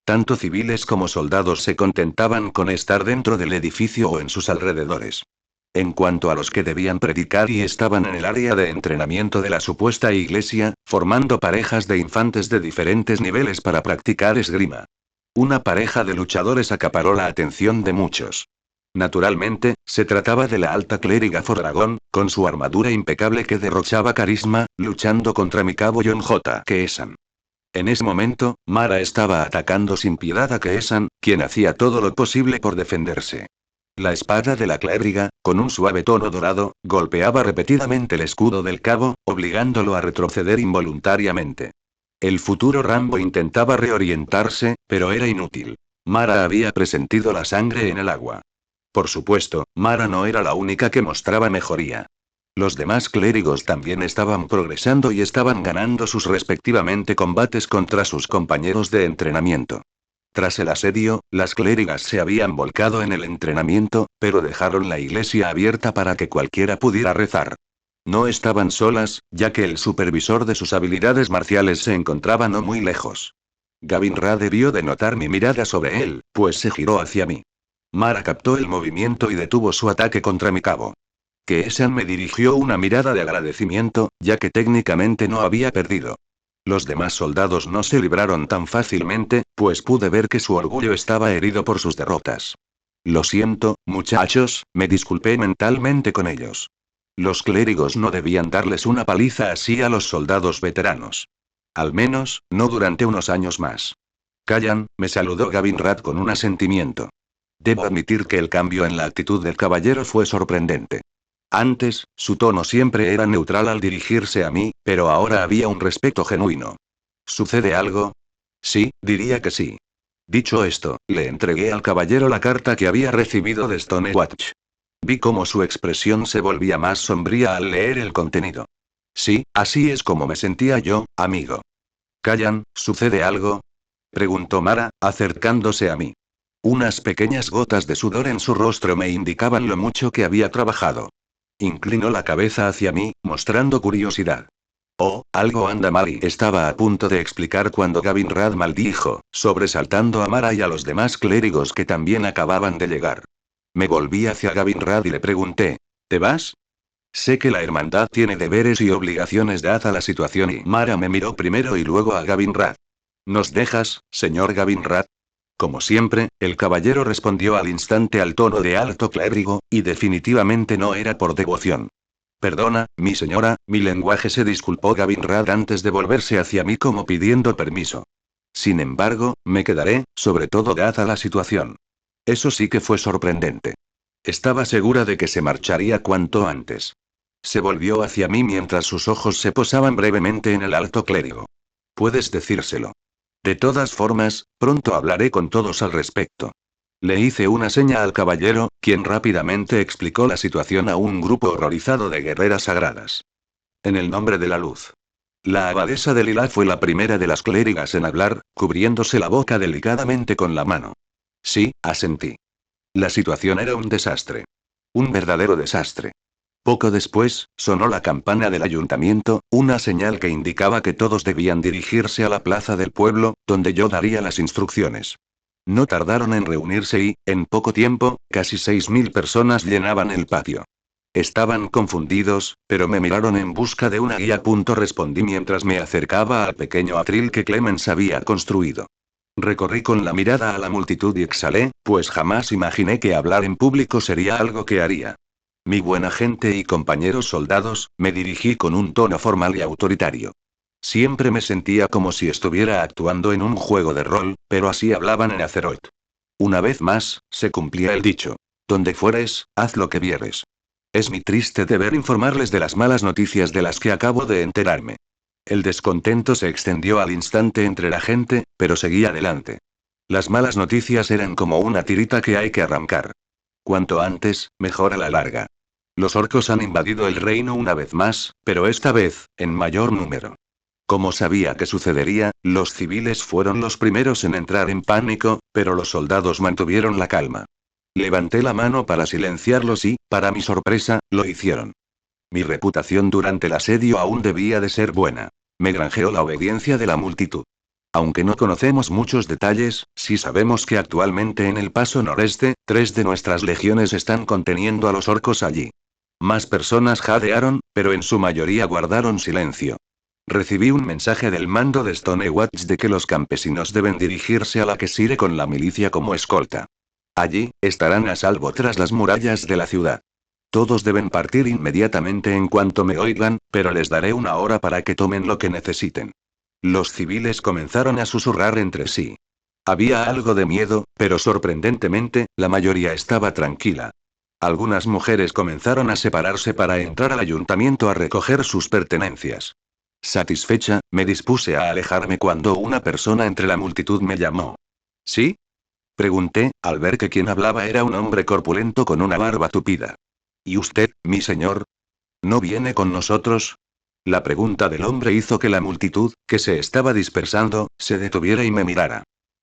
[SPEAKER 1] Tanto civiles como soldados se contentaban con estar dentro del edificio o en sus alrededores. En cuanto a los que debían predicar y estaban en el área de entrenamiento de la supuesta iglesia, formando parejas de infantes de diferentes niveles para practicar esgrima. Una pareja de luchadores acaparó la atención de muchos. Naturalmente, se trataba de la alta clériga Fordragón, con su armadura impecable que derrochaba carisma, luchando contra mi cabo John J. Keesan. En ese momento, Mara estaba atacando sin piedad a Keesan, quien hacía todo lo posible por defenderse. La espada de la clériga, con un suave tono dorado, golpeaba repetidamente el escudo del cabo, obligándolo a retroceder involuntariamente. El futuro Rambo intentaba reorientarse, pero era inútil. Mara había presentido la sangre en el agua. Por supuesto, Mara no era la única que mostraba mejoría. Los demás clérigos también estaban progresando y estaban ganando sus respectivamente combates contra sus compañeros de entrenamiento. Tras el asedio, las clérigas se habían volcado en el entrenamiento, pero dejaron la iglesia abierta para que cualquiera pudiera rezar. No estaban solas, ya que el supervisor de sus habilidades marciales se encontraba no muy lejos. Gavin Ra debió de notar mi mirada sobre él, pues se giró hacia mí. Mara captó el movimiento y detuvo su ataque contra mi cabo. Keesan me dirigió una mirada de agradecimiento, ya que técnicamente no había perdido. Los demás soldados no se libraron tan fácilmente, pues pude ver que su orgullo estaba herido por sus derrotas. Lo siento, muchachos, me disculpé mentalmente con ellos. Los clérigos no debían darles una paliza así a los soldados veteranos. Al menos, no durante unos años más. Callan, me saludó Gavin Rath con un asentimiento. Debo admitir que el cambio en la actitud del caballero fue sorprendente. Antes, su tono siempre era neutral al dirigirse a mí, pero ahora había un respeto genuino. ¿Sucede algo? Sí, diría que sí. Dicho esto, le entregué al caballero la carta que había recibido de Stonewatch. Vi cómo su expresión se volvía más sombría al leer el contenido. Sí, así es como me sentía yo, amigo. Callan, ¿sucede algo? Preguntó Mara, acercándose a mí. Unas pequeñas gotas de sudor en su rostro me indicaban lo mucho que había trabajado. Inclinó la cabeza hacia mí, mostrando curiosidad. Oh, algo anda mal y estaba a punto de explicar cuando Gavin Rath maldijo, sobresaltando a Mara y a los demás clérigos que también acababan de llegar. Me volví hacia Gavin Rath y le pregunté, ¿te vas? Sé que la hermandad tiene deberes y obligaciones dada la situación y Mara me miró primero y luego a Gavin Rath. ¿Nos dejas, señor Gavin Rath? Como siempre, el caballero respondió al instante al tono de alto clérigo, y definitivamente no era por devoción. Perdona, mi señora, mi lenguaje, se disculpó Gavin Rath antes de volverse hacia mí como pidiendo permiso. Sin embargo, me quedaré, sobre todo dada la situación. Eso sí que fue sorprendente. Estaba segura de que se marcharía cuanto antes. Se volvió hacia mí mientras sus ojos se posaban brevemente en el alto clérigo. Puedes decírselo. De todas formas, pronto hablaré con todos al respecto. Le hice una seña al caballero, quien rápidamente explicó la situación a un grupo horrorizado de guerreras sagradas. En el nombre de la luz. La abadesa de Lila fue la primera de las clérigas en hablar, cubriéndose la boca delicadamente con la mano. Sí, asentí. La situación era un desastre. Un verdadero desastre. Poco después, sonó la campana del ayuntamiento, una señal que indicaba que todos debían dirigirse a la plaza del pueblo, donde yo daría las instrucciones. No tardaron en reunirse y, en poco tiempo, casi 6.000 personas llenaban el patio. Estaban confundidos, pero me miraron en busca de una guía. Respondí mientras me acercaba al pequeño atril que Clemens había construido. Recorrí con la mirada a la multitud y exhalé, pues jamás imaginé que hablar en público sería algo que haría. Mi buena gente y compañeros soldados, me dirigí con un tono formal y autoritario. Siempre me sentía como si estuviera actuando en un juego de rol, pero así hablaban en Azeroth. Una vez más, se cumplía el dicho. Donde fueres, haz lo que vieres. Es mi triste deber informarles de las malas noticias de las que acabo de enterarme. El descontento se extendió al instante entre la gente, pero seguí adelante. Las malas noticias eran como una tirita que hay que arrancar. Cuanto antes, mejor a la larga. Los orcos han invadido el reino una vez más, pero esta vez, en mayor número. Como sabía que sucedería, los civiles fueron los primeros en entrar en pánico, pero los soldados mantuvieron la calma. Levanté la mano para silenciarlos y, para mi sorpresa, lo hicieron. Mi reputación durante el asedio aún debía de ser buena. Me granjeó la obediencia de la multitud. Aunque no conocemos muchos detalles, sí sabemos que actualmente en el paso noreste, 3 de nuestras legiones están conteniendo a los orcos allí. Más personas jadearon, pero en su mayoría guardaron silencio. Recibí un mensaje del mando de Stonewatch de que los campesinos deben dirigirse a la Kesire con la milicia como escolta. Allí, estarán a salvo tras las murallas de la ciudad. Todos deben partir inmediatamente en cuanto me oigan, pero les daré una hora para que tomen lo que necesiten. Los civiles comenzaron a susurrar entre sí. Había algo de miedo, pero sorprendentemente, la mayoría estaba tranquila. Algunas mujeres comenzaron a separarse para entrar al ayuntamiento a recoger sus pertenencias. Satisfecha, me dispuse a alejarme cuando una persona entre la multitud me llamó. ¿Sí? Pregunté, al ver que quien hablaba era un hombre corpulento con una barba tupida. ¿Y usted, mi señor? ¿No viene con nosotros? La pregunta del hombre hizo que la multitud, que se estaba dispersando, se detuviera y me mirara.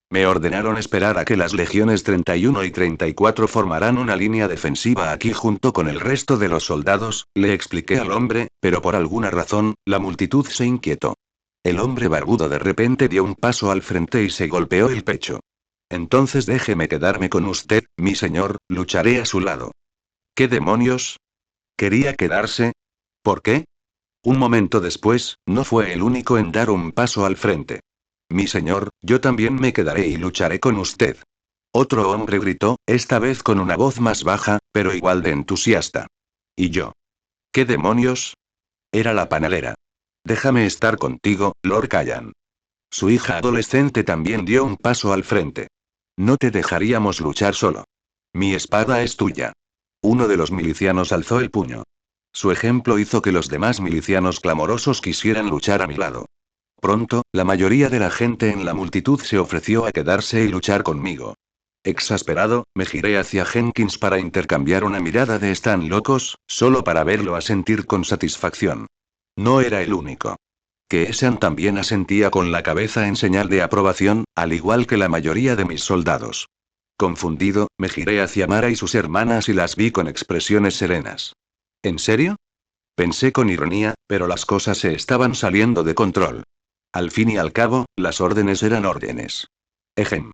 [SPEAKER 1] Me ordenaron esperar a que las legiones 31 y 34 formaran una línea defensiva aquí junto con el resto de los soldados, le expliqué al hombre, pero por alguna razón, la multitud se inquietó. El hombre barbudo de repente dio un paso al frente y se golpeó el pecho. Entonces déjeme quedarme con usted, mi señor, lucharé a su lado. ¿Qué demonios? ¿Quería quedarse? ¿Por qué? Un momento después, no fue el único en dar un paso al frente. Mi señor, yo también me quedaré y lucharé con usted. Otro hombre gritó, esta vez con una voz más baja, pero igual de entusiasta. ¿Y yo? ¿Qué demonios? Era la panelera. Déjame estar contigo, Lord Callan. Su hija adolescente también dio un paso al frente. No te dejaríamos luchar solo. Mi espada es tuya. Uno de los milicianos alzó el puño. Su ejemplo hizo que los demás milicianos clamorosos quisieran luchar a mi lado. Pronto, la mayoría de la gente en la multitud se ofreció a quedarse y luchar conmigo. Exasperado, me giré hacia Jenkins para intercambiar una mirada de «¿Están locos?», solo para verlo asentir con satisfacción. No era el único. Keesan también asentía con la cabeza en señal de aprobación, al igual que la mayoría de mis soldados. Confundido, me giré hacia Mara y sus hermanas y las vi con expresiones serenas. ¿En serio? Pensé con ironía, pero las cosas se estaban saliendo de control. Al fin y al cabo, las órdenes eran órdenes. Ejem.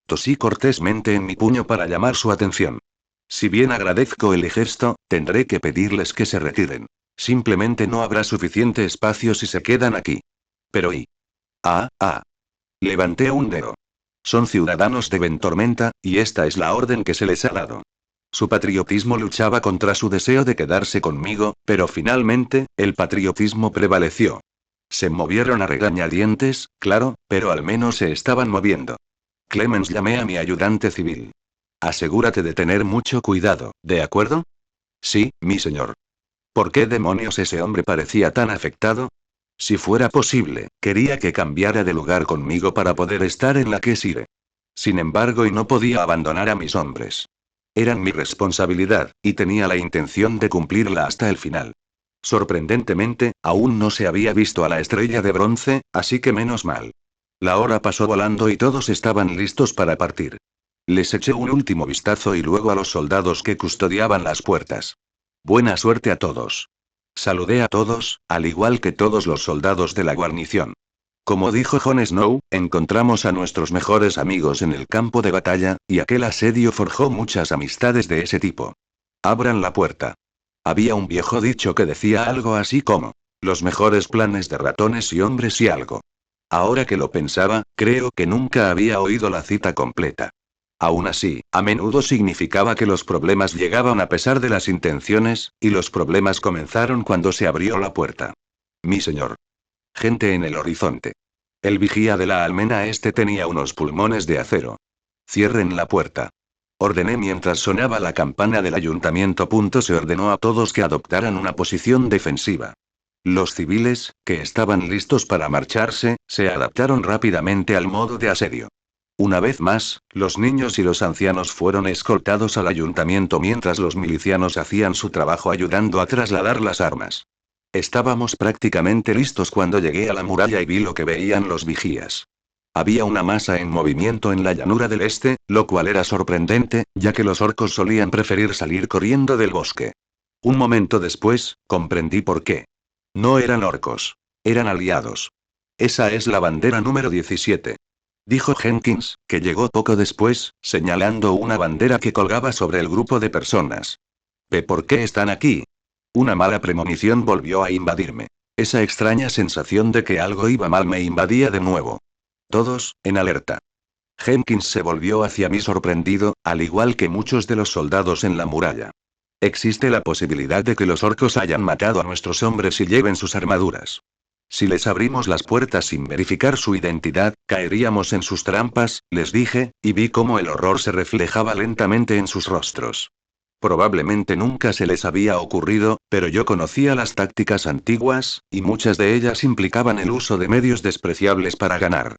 [SPEAKER 1] Tosí cortésmente en mi puño para llamar su atención. Si bien agradezco el gesto, tendré que pedirles que se retiren. Simplemente no habrá suficiente espacio si se quedan aquí. Pero ¿y? Levanté un dedo. Son ciudadanos de Ventormenta, y esta es la orden que se les ha dado. Su patriotismo luchaba contra su deseo de quedarse conmigo, pero finalmente, el patriotismo prevaleció. Se movieron a regañadientes, claro, pero al menos se estaban moviendo. Clemens, llamé a mi ayudante civil. Asegúrate de tener mucho cuidado, ¿de acuerdo? Sí, mi señor. ¿Por qué demonios ese hombre parecía tan afectado? Si fuera posible, quería que cambiara de lugar conmigo para poder estar en la Kesire. Sin embargo, y no podía abandonar a mis hombres. Eran mi responsabilidad, y tenía la intención de cumplirla hasta el final. Sorprendentemente, aún no se había visto a la estrella de bronce, así que menos mal. La hora pasó volando y todos estaban listos para partir. Les eché un último vistazo y luego a los soldados que custodiaban las puertas. Buena suerte a todos. Saludé a todos, al igual que todos los soldados de la guarnición. Como dijo Jon Snow, encontramos a nuestros mejores amigos en el campo de batalla, y aquel asedio forjó muchas amistades de ese tipo. Abran la puerta. Había un viejo dicho que decía algo así como: los mejores planes de ratones y hombres y algo. Ahora que lo pensaba, creo que nunca había oído la cita completa. Aún así, a menudo significaba que los problemas llegaban a pesar de las intenciones, y los problemas comenzaron cuando se abrió la puerta. Mi señor. Gente en el horizonte. El vigía de la almena este tenía unos pulmones de acero. Cierren la puerta. Ordené mientras sonaba la campana del ayuntamiento. Se ordenó a todos que adoptaran una posición defensiva. Los civiles, que estaban listos para marcharse, se adaptaron rápidamente al modo de asedio. Una vez más, los niños y los ancianos fueron escoltados al ayuntamiento mientras los milicianos hacían su trabajo ayudando a trasladar las armas. Estábamos prácticamente listos cuando llegué a la muralla y vi lo que veían los vigías. Había una masa en movimiento en la llanura del este, lo cual era sorprendente, ya que los orcos solían preferir salir corriendo del bosque. Un momento después, comprendí por qué. No eran orcos. Eran aliados. Esa es la bandera número 17. Dijo Jenkins, que llegó poco después, señalando una bandera que colgaba sobre el grupo de personas. ¿Por qué están aquí? Una mala premonición volvió a invadirme. Esa extraña sensación de que algo iba mal me invadía de nuevo. Todos, en alerta. Jenkins se volvió hacia mí sorprendido, al igual que muchos de los soldados en la muralla. Existe la posibilidad de que los orcos hayan matado a nuestros hombres y lleven sus armaduras. Si les abrimos las puertas sin verificar su identidad, caeríamos en sus trampas, les dije, y vi cómo el horror se reflejaba lentamente en sus rostros. Probablemente nunca se les había ocurrido, pero yo conocía las tácticas antiguas, y muchas de ellas implicaban el uso de medios despreciables para ganar.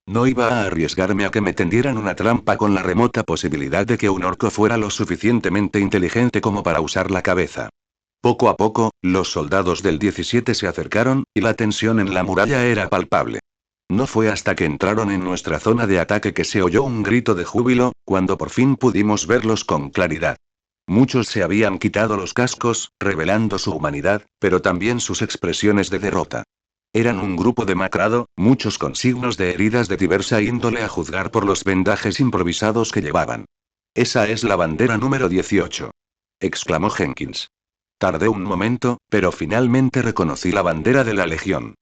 [SPEAKER 1] No iba a arriesgarme a que me tendieran una trampa con la remota posibilidad de que un orco fuera lo suficientemente inteligente como para usar la cabeza. Poco a poco, los soldados del 17 se acercaron, y la tensión en la muralla era palpable. No fue hasta que entraron en nuestra zona de ataque que se oyó un grito de júbilo, cuando por fin pudimos verlos con claridad. Muchos se habían quitado los cascos, revelando su humanidad, pero también sus expresiones de derrota. Eran un grupo demacrado, muchos con signos de heridas de diversa índole a juzgar por los vendajes improvisados que llevaban. Esa es la bandera número 18. Exclamó Jenkins. Tardé un momento, pero finalmente reconocí la bandera de la Legión.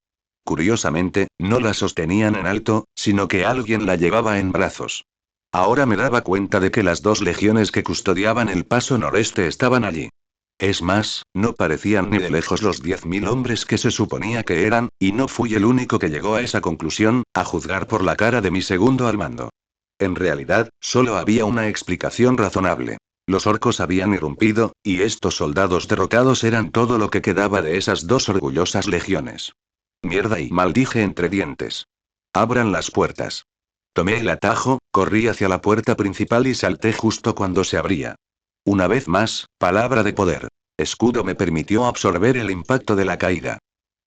[SPEAKER 1] Curiosamente, no la sostenían en alto, sino que alguien la llevaba en brazos. Ahora me daba cuenta de que las dos legiones que custodiaban el paso noreste estaban allí. Es más, no parecían ni de lejos los 10.000 hombres que se suponía que eran, y no fui el único que llegó a esa conclusión, a juzgar por la cara de mi segundo al mando. En realidad, solo había una explicación razonable. Los orcos habían irrumpido, y estos soldados derrotados eran todo lo que quedaba de esas dos orgullosas legiones. Mierda, y maldije entre dientes. Abran las puertas. Tomé el atajo, corrí hacia la puerta principal y salté justo cuando se abría. Una vez más, palabra de poder. Escudo me permitió absorber el impacto de la caída.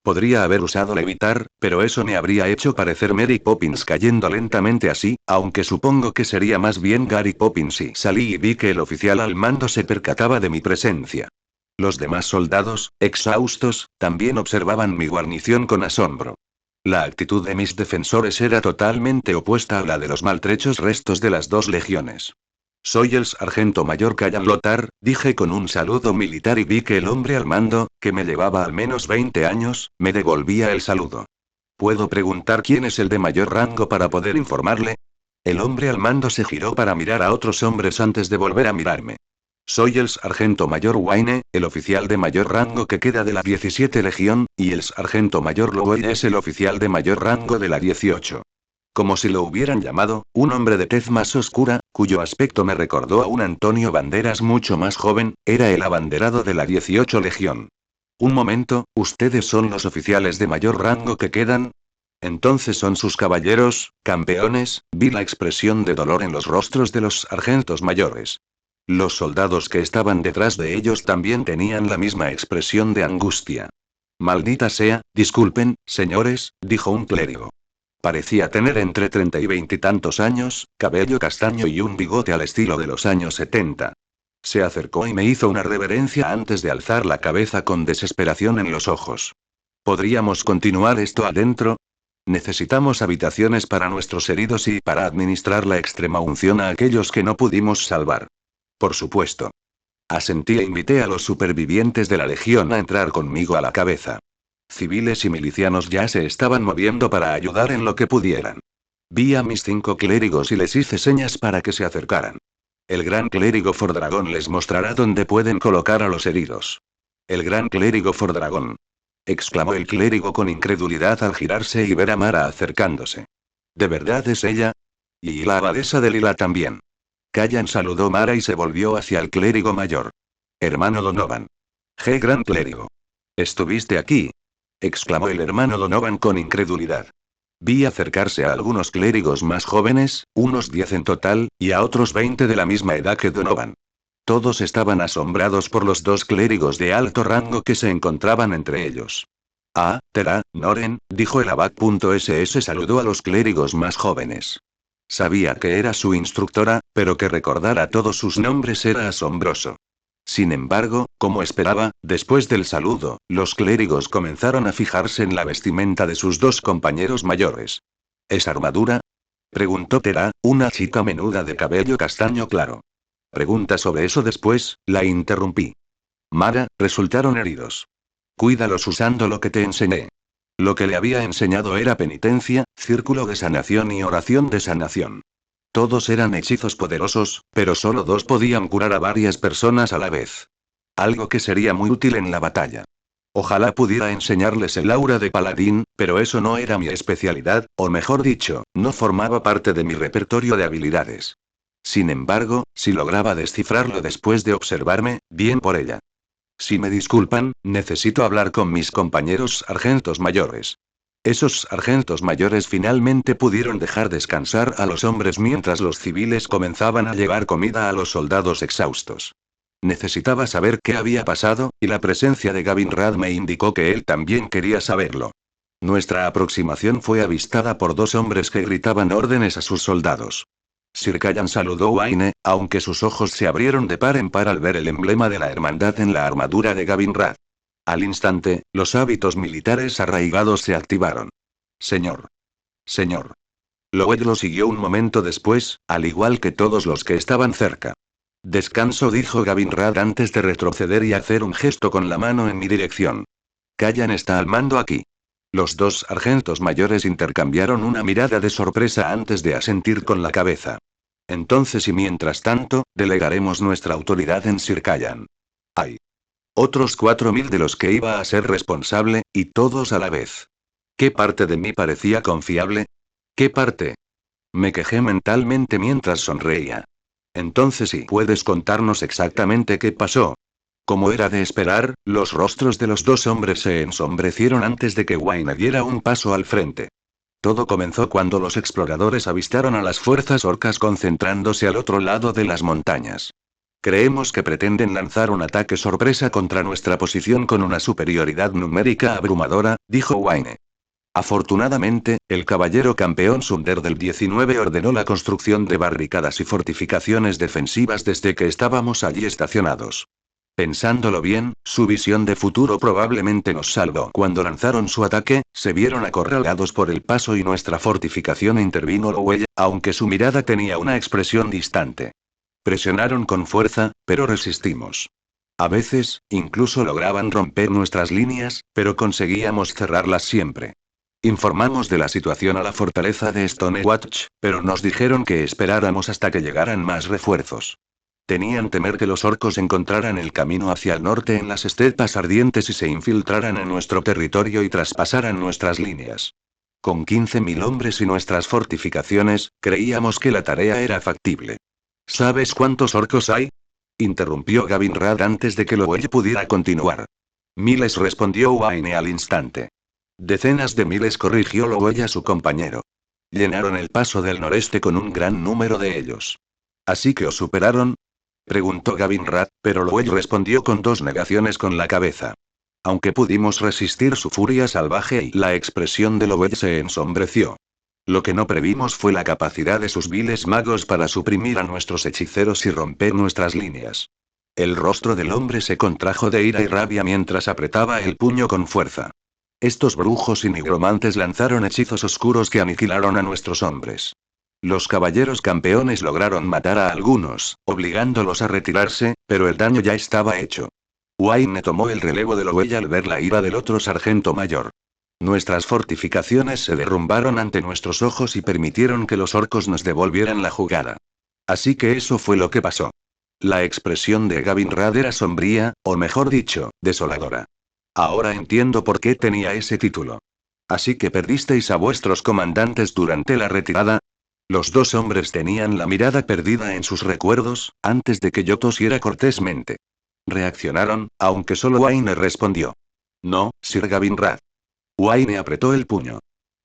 [SPEAKER 1] Podría haber usado levitar, pero eso me habría hecho parecer Mary Poppins cayendo lentamente así, aunque supongo que sería más bien Gary Poppins si salí y vi que el oficial al mando se percataba de mi presencia. Los demás soldados, exhaustos, también observaban mi guarnición con asombro. La actitud de mis defensores era totalmente opuesta a la de los maltrechos restos de las dos legiones. Soy el sargento mayor Callan Lothar, dije con un saludo militar y vi que el hombre al mando, que me llevaba al menos 20 años, me devolvía el saludo. ¿Puedo preguntar quién es el de mayor rango para poder informarle? El hombre al mando se giró para mirar a otros hombres antes de volver a mirarme. Soy el sargento mayor Wayne, el oficial de mayor rango que queda de la 17 Legión, y el sargento mayor Lloyd es el oficial de mayor rango de la 18. Como si lo hubieran llamado, un hombre de tez más oscura, cuyo aspecto me recordó a un Antonio Banderas mucho más joven, era el abanderado de la 18 Legión. Un momento, ¿ustedes son los oficiales de mayor rango que quedan? Entonces son sus caballeros, campeones, vi la expresión de dolor en los rostros de los sargentos mayores. Los soldados que estaban detrás de ellos también tenían la misma expresión de angustia. Maldita sea, disculpen, señores, dijo un clérigo. Parecía tener entre 30 y 20 y tantos años, cabello castaño y un bigote al estilo de los años 70. Se acercó y me hizo una reverencia antes de alzar la cabeza con desesperación en los ojos. ¿Podríamos continuar esto adentro? Necesitamos habitaciones para nuestros heridos y para administrar la extrema unción a aquellos que no pudimos salvar. Por supuesto. Asentí e invité a los supervivientes de la legión a entrar conmigo a la cabeza. Civiles y milicianos ya se estaban moviendo para ayudar en lo que pudieran. Vi a mis 5 clérigos y les hice señas para que se acercaran. El gran clérigo Fordragón les mostrará dónde pueden colocar a los heridos. El gran clérigo Fordragón. Exclamó el clérigo con incredulidad al girarse y ver a Mara acercándose. ¿De verdad es ella? Y la abadesa de Lila también. Callan saludó Mara y se volvió hacia el clérigo mayor. Hermano Donovan. Gran clérigo. ¿Estuviste aquí? Exclamó el hermano Donovan con incredulidad. Vi acercarse a algunos clérigos más jóvenes, unos 10 en total, y a otros 20 de la misma edad que Donovan. Todos estaban asombrados por los 2 clérigos de alto rango que se encontraban entre ellos. Ah, Tera, Noren, dijo el abad. SS saludó a los clérigos más jóvenes. Sabía que era su instructora, pero que recordara todos sus nombres era asombroso. Sin embargo, como esperaba, después del saludo, los clérigos comenzaron a fijarse en la vestimenta de sus 2 compañeros mayores. ¿Es armadura? Preguntó Tera, una chica menuda de cabello castaño claro. Pregunta sobre eso después, la interrumpí. Mara, resultaron heridos. Cuídalos usando lo que te enseñé. Lo que le había enseñado era penitencia, círculo de sanación y oración de sanación. Todos eran hechizos poderosos, pero solo 2 podían curar a varias personas a la vez. Algo que sería muy útil en la batalla. Ojalá pudiera enseñarles el aura de paladín, pero eso no era mi especialidad, o mejor dicho, no formaba parte de mi repertorio de habilidades. Sin embargo, si lograba descifrarlo después de observarme, bien por ella. Si me disculpan, necesito hablar con mis compañeros sargentos mayores. Esos sargentos mayores finalmente pudieron dejar descansar a los hombres mientras los civiles comenzaban a llevar comida a los soldados exhaustos. Necesitaba saber qué había pasado, y la presencia de Gavin Rad me indicó que él también quería saberlo. Nuestra aproximación fue avistada por 2 hombres que gritaban órdenes a sus soldados. Sir Callan saludó a Wayne, aunque sus ojos se abrieron de par en par al ver el emblema de la hermandad en la armadura de Gavin Rad. Al instante, los hábitos militares arraigados se activaron. Señor. Señor. Lloyd lo siguió un momento después, al igual que todos los que estaban cerca. Descanso, dijo Gavin Rad antes de retroceder y hacer un gesto con la mano en mi dirección. Callan está al mando aquí. Los 2 sargentos mayores intercambiaron una mirada de sorpresa antes de asentir con la cabeza. Entonces y mientras tanto, delegaremos nuestra autoridad en Sir Callan. ¡Ay! Otros 4000 de los que iba a ser responsable, y todos a la vez. ¿Qué parte de mí parecía confiable? ¿Qué parte? Me quejé mentalmente mientras sonreía. Entonces, ¿sí puedes contarnos exactamente qué pasó? Como era de esperar, los rostros de los dos hombres se ensombrecieron antes de que Wayne diera un paso al frente. Todo comenzó cuando los exploradores avistaron a las fuerzas orcas concentrándose al otro lado de las montañas. Creemos que pretenden lanzar un ataque sorpresa contra nuestra posición con una superioridad numérica abrumadora, dijo Wayne. Afortunadamente, el caballero campeón Sunder del 19 ordenó la construcción de barricadas y fortificaciones defensivas desde que estábamos allí estacionados. Pensándolo bien, su visión de futuro probablemente nos salvó. Cuando lanzaron su ataque, se vieron acorralados por el paso y nuestra fortificación intervino Lowell, aunque su mirada tenía una expresión distante. Presionaron con fuerza, pero resistimos. A veces, incluso lograban romper nuestras líneas, pero conseguíamos cerrarlas siempre. Informamos de la situación a la fortaleza de Stonewatch, pero nos dijeron que esperáramos hasta que llegaran más refuerzos. Tenían temer que los orcos encontraran el camino hacia el norte en las estepas ardientes y se infiltraran en nuestro territorio y traspasaran nuestras líneas. Con 15.000 hombres y nuestras fortificaciones, creíamos que la tarea era factible. ¿Sabes cuántos orcos hay? Interrumpió Gavin Rad antes de que Lowell pudiera continuar. Miles, respondió Wayne al instante. Decenas de miles, corrigió Lowell a su compañero. Llenaron el paso del noreste con un gran número de ellos. ¿Así que os superaron? Preguntó Gavin Rad, pero Lowell respondió con dos negaciones con la cabeza. Aunque pudimos resistir su furia salvaje y la expresión de Lowell se ensombreció. Lo que no previmos fue la capacidad de sus viles magos para suprimir a nuestros hechiceros y romper nuestras líneas. El rostro del hombre se contrajo de ira y rabia mientras apretaba el puño con fuerza. Estos brujos y nigromantes lanzaron hechizos oscuros que aniquilaron a nuestros hombres. Los caballeros campeones lograron matar a algunos, obligándolos a retirarse, pero el daño ya estaba hecho. Wayne tomó el relevo de Lowell al ver la ira del otro sargento mayor. Nuestras fortificaciones se derrumbaron ante nuestros ojos y permitieron que los orcos nos devolvieran la jugada. Así que eso fue lo que pasó. La expresión de Gavin Rad era sombría, o mejor dicho, desoladora. Ahora entiendo por qué tenía ese título. Así que perdisteis a vuestros comandantes durante la retirada. Los dos hombres tenían la mirada perdida en sus recuerdos, antes de que yo tosiera cortésmente. Reaccionaron, aunque solo Wayne respondió. No, Sir Gavin Rad. Wayne apretó el puño.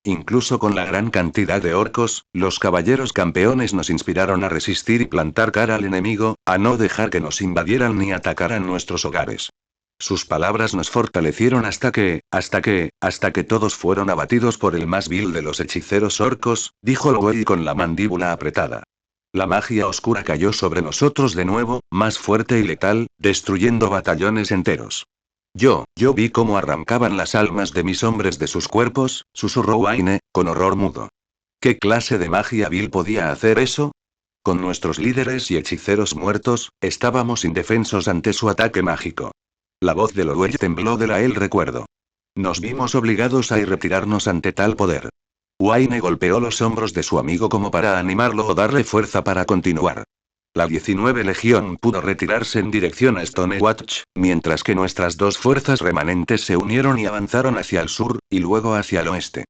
[SPEAKER 1] Incluso con la gran cantidad de orcos, los caballeros campeones nos inspiraron a resistir y plantar cara al enemigo, a no dejar que nos invadieran ni atacaran nuestros hogares. Sus palabras nos fortalecieron hasta que todos fueron abatidos por el más vil de los hechiceros orcos, dijo Lowell con la mandíbula apretada. La magia oscura cayó sobre nosotros de nuevo, más fuerte y letal, destruyendo batallones enteros. Yo vi cómo arrancaban las almas de mis hombres de sus cuerpos, susurró Wayne, con horror mudo. ¿Qué clase de magia vil podía hacer eso? Con nuestros líderes y hechiceros muertos, estábamos indefensos ante su ataque mágico. La voz de Lowell tembló de el recuerdo. Nos vimos obligados a retirarnos ante tal poder. Wayne golpeó los hombros de su amigo como para animarlo o darle fuerza para continuar. La 19 Legión pudo retirarse en dirección a Stonewatch, mientras que nuestras dos fuerzas remanentes se unieron y avanzaron hacia el sur, y luego hacia el oeste.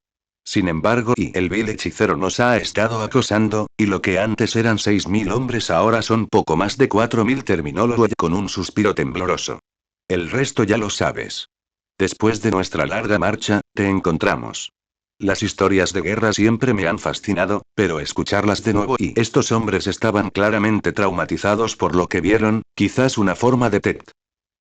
[SPEAKER 1] Sin embargo, el vil hechicero nos ha estado acosando, y lo que antes eran 6.000 hombres ahora son poco más de 4.000, terminó Lowell con un suspiro tembloroso. El resto ya lo sabes. Después de nuestra larga marcha, te encontramos. Las historias de guerra siempre me han fascinado, pero escucharlas de nuevo y estos hombres estaban claramente traumatizados por lo que vieron, quizás una forma de TED.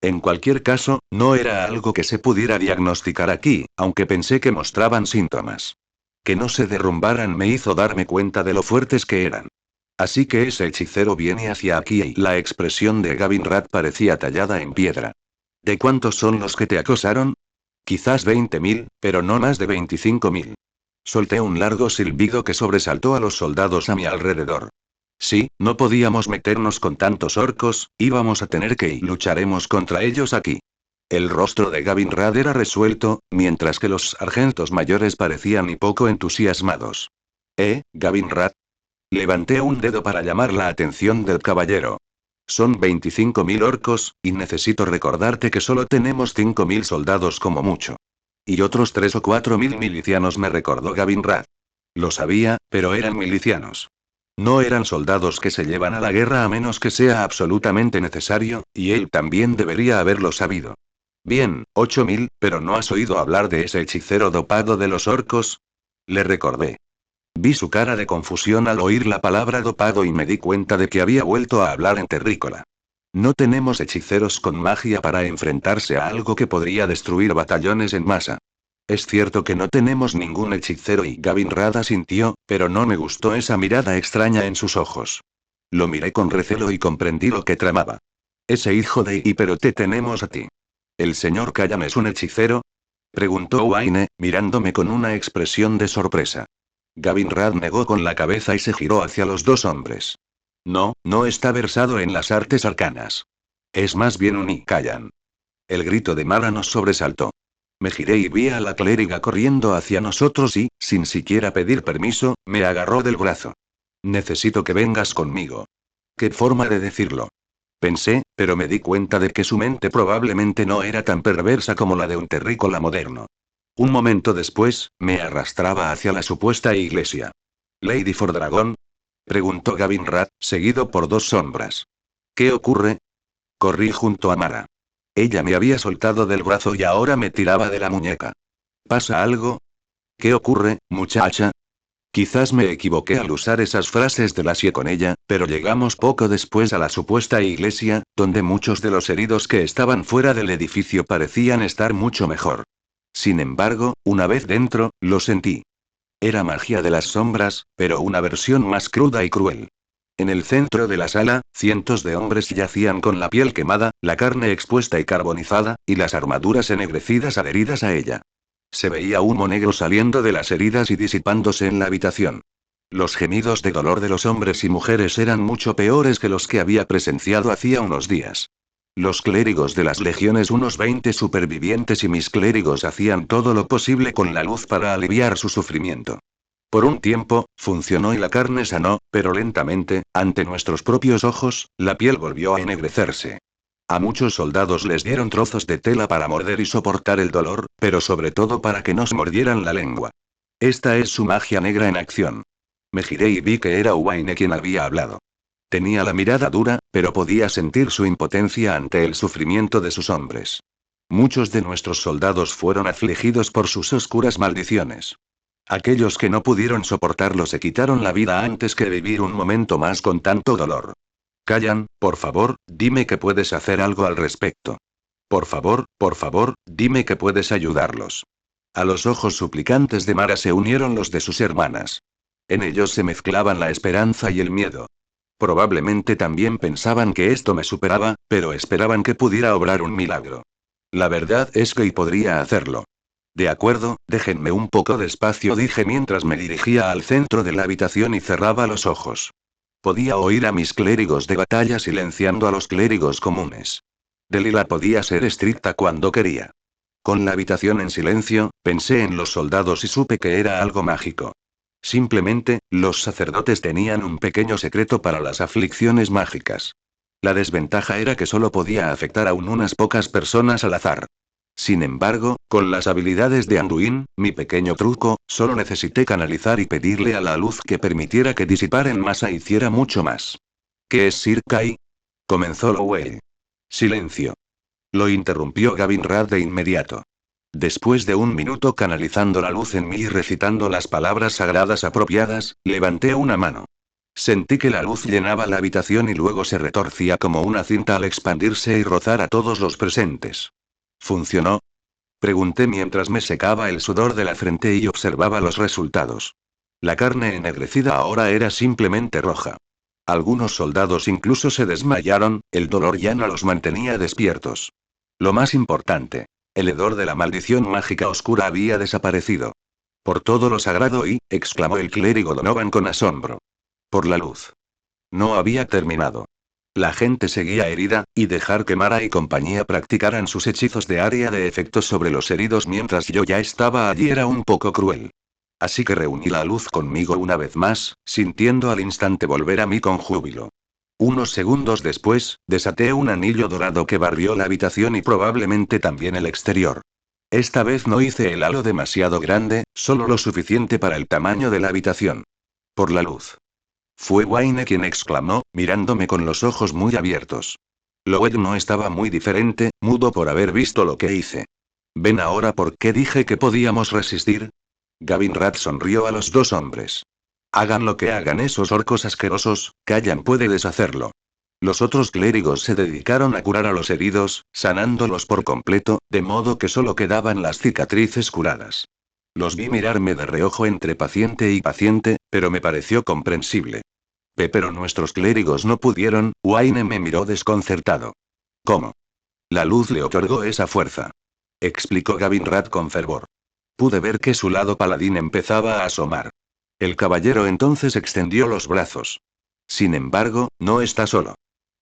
[SPEAKER 1] En cualquier caso, no era algo que se pudiera diagnosticar aquí, aunque pensé que mostraban síntomas. Que no se derrumbaran me hizo darme cuenta de lo fuertes que eran. Así que ese hechicero viene hacia aquí y la expresión de Gavin Rad parecía tallada en piedra. ¿De cuántos son los que te acosaron? Quizás 20.000, pero no más de 25.000. Solté un largo silbido que sobresaltó a los soldados a mi alrededor. Sí, no podíamos meternos con tantos orcos, íbamos a tener que y lucharemos contra ellos aquí. El rostro de Gavin Rad era resuelto, mientras que los sargentos mayores parecían y poco entusiasmados. Gavin Rad. Levanté un dedo para llamar la atención del caballero. Son 25.000 orcos, y necesito recordarte que solo tenemos 5.000 soldados como mucho. Y otros 3 o 4.000 milicianos, me recordó Gavin Rath. Lo sabía, pero eran milicianos. No eran soldados que se llevan a la guerra a menos que sea absolutamente necesario, y él también debería haberlo sabido. Bien, 8.000, pero ¿no has oído hablar de ese hechicero dopado de los orcos? Le recordé. Vi su cara de confusión al oír la palabra dopado y me di cuenta de que había vuelto a hablar en terrícola. No tenemos hechiceros con magia para enfrentarse a algo que podría destruir batallones en masa. Es cierto que no tenemos ningún hechicero y Gavin Rada sintió, pero no me gustó esa mirada extraña en sus ojos. Lo miré con recelo y comprendí lo que tramaba. Ese hijo de y pero te tenemos a ti. ¿El señor Callan es un hechicero? Preguntó Wayne, mirándome con una expresión de sorpresa. Gavin Rad negó con la cabeza y se giró hacia los dos hombres. No, no está versado en las artes arcanas. Es más bien un Callan. El grito de Mara nos sobresaltó. Me giré y vi a la clériga corriendo hacia nosotros y, sin siquiera pedir permiso, me agarró del brazo. Necesito que vengas conmigo. ¿Qué forma de decirlo? Pensé, pero me di cuenta de que su mente probablemente no era tan perversa como la de un terrícola moderno. Un momento después, me arrastraba hacia la supuesta iglesia. ¿Lady Fordragón? Preguntó Gavin Rath, seguido por dos sombras. ¿Qué ocurre? Corrí junto a Mara. Ella me había soltado del brazo y ahora me tiraba de la muñeca. ¿Pasa algo? ¿Qué ocurre, muchacha? Quizás me equivoqué al usar esas frases de Lassie con ella, pero llegamos poco después a la supuesta iglesia, donde muchos de los heridos que estaban fuera del edificio parecían estar mucho mejor. Sin embargo, una vez dentro, lo sentí. Era magia de las sombras, pero una versión más cruda y cruel. En el centro de la sala, cientos de hombres yacían con la piel quemada, la carne expuesta y carbonizada, y las armaduras ennegrecidas adheridas a ella. Se veía humo negro saliendo de las heridas y disipándose en la habitación. Los gemidos de dolor de los hombres y mujeres eran mucho peores que los que había presenciado hacía unos días. Los clérigos de las legiones, unos 20 supervivientes y mis clérigos hacían todo lo posible con la luz para aliviar su sufrimiento. Por un tiempo, funcionó y la carne sanó, pero lentamente, ante nuestros propios ojos, la piel volvió a ennegrecerse. A muchos soldados les dieron trozos de tela para morder y soportar el dolor, pero sobre todo para que nos mordieran la lengua. Esta es su magia negra en acción. Me giré y vi que era Wayne quien había hablado. Tenía la mirada dura, pero podía sentir su impotencia ante el sufrimiento de sus hombres. Muchos de nuestros soldados fueron afligidos por sus oscuras maldiciones. Aquellos que no pudieron soportarlo se quitaron la vida antes que vivir un momento más con tanto dolor. Callan, por favor, dime que puedes hacer algo al respecto. Por favor, dime que puedes ayudarlos. A los ojos suplicantes de Mara se unieron los de sus hermanas. En ellos se mezclaban la esperanza y el miedo. Probablemente también pensaban que esto me superaba, pero esperaban que pudiera obrar un milagro. La verdad es que podría hacerlo. De acuerdo, déjenme un poco de espacio, dije mientras me dirigía al centro de la habitación y cerraba los ojos. Podía oír a mis clérigos de batalla silenciando a los clérigos comunes. Delilah podía ser estricta cuando quería. Con la habitación en silencio, pensé en los soldados y supe que era algo mágico. Simplemente, los sacerdotes tenían un pequeño secreto para las aflicciones mágicas. La desventaja era que solo podía afectar a unas pocas personas al azar. Sin embargo, con las habilidades de Anduin, mi pequeño truco, solo necesité canalizar y pedirle a la luz que permitiera que disipar en masa hiciera mucho más. ¿Qué es Sir Kai? Comenzó Lowell. Silencio. Lo interrumpió Gavin Rath de inmediato. Después de un minuto canalizando la luz en mí y recitando las palabras sagradas apropiadas, levanté una mano. Sentí que la luz llenaba la habitación y luego se retorcía como una cinta al expandirse y rozar a todos los presentes. ¿Funcionó? Pregunté mientras me secaba el sudor de la frente y observaba los resultados. La carne ennegrecida ahora era simplemente roja. Algunos soldados incluso se desmayaron, el dolor ya no los mantenía despiertos. Lo más importante, el hedor de la maldición mágica oscura había desaparecido. Por todo lo sagrado exclamó el clérigo Donovan con asombro. Por la luz. No había terminado. La gente seguía herida, y dejar que Mara y compañía practicaran sus hechizos de área de efectos sobre los heridos mientras yo ya estaba allí era un poco cruel. Así que reuní la luz conmigo una vez más, sintiendo al instante volver a mí con júbilo. Unos segundos después, desaté un anillo dorado que barrió la habitación y probablemente también el exterior. Esta vez no hice el halo demasiado grande, solo lo suficiente para el tamaño de la habitación. Por la luz. Fue Wayne quien exclamó, mirándome con los ojos muy abiertos. Loeb no estaba muy diferente, mudo por haber visto lo que hice. ¿Ven ahora por qué dije que podíamos resistir? Gavin Rath sonrió a los dos hombres. Hagan lo que hagan esos orcos asquerosos, Callan puede deshacerlo. Los otros clérigos se dedicaron a curar a los heridos, sanándolos por completo, de modo que solo quedaban las cicatrices curadas. Los vi mirarme de reojo entre paciente y paciente, pero me pareció comprensible. Pero nuestros clérigos no pudieron, Wayne me miró desconcertado. ¿Cómo? La luz le otorgó esa fuerza. Explicó Gavin Rath con fervor. Pude ver que su lado paladín empezaba a asomar. El caballero entonces extendió los brazos. Sin embargo, no está solo.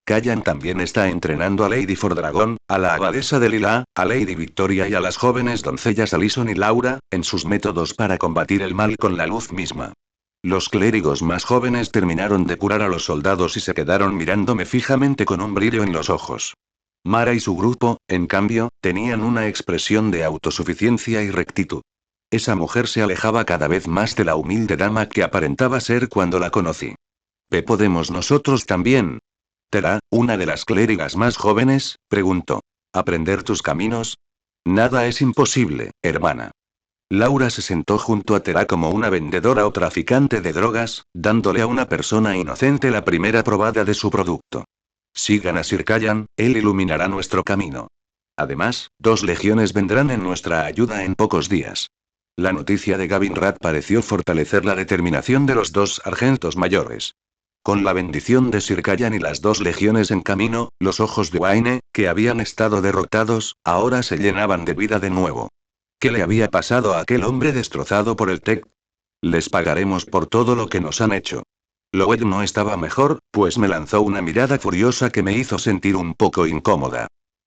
[SPEAKER 1] Callan también está entrenando a Lady Fordragón, a la abadesa de Lila, a Lady Victoria y a las jóvenes doncellas Alison y Laura, en sus métodos para combatir el mal con la luz misma. Los clérigos más jóvenes terminaron de curar a los soldados y se quedaron mirándome fijamente con un brillo en los ojos. Mara y su grupo, en cambio, tenían una expresión de autosuficiencia y rectitud. Esa mujer se alejaba cada vez más de la humilde dama que aparentaba ser cuando la conocí. ¿Podemos nosotros también? Tera, una de las clérigas más jóvenes, preguntó. ¿Aprender tus caminos? Nada es imposible, hermana. Laura se sentó junto a Tera como una vendedora o traficante de drogas, dándole a una persona inocente la primera probada de su producto. Sigan a Sir Callan, él iluminará nuestro camino. Además, 2 legiones vendrán en nuestra ayuda en pocos días. La noticia de Gavin Rath pareció fortalecer la determinación de los 2 sargentos mayores. Con la bendición de Sir Callan y las 2 legiones en camino, los ojos de Wayne, que habían estado derrotados, ahora se llenaban de vida de nuevo. ¿Qué le había pasado a aquel hombre destrozado por el TEC? Les pagaremos por todo lo que nos han hecho. Loeb no estaba mejor, pues me lanzó una mirada furiosa que me hizo sentir un poco incómoda.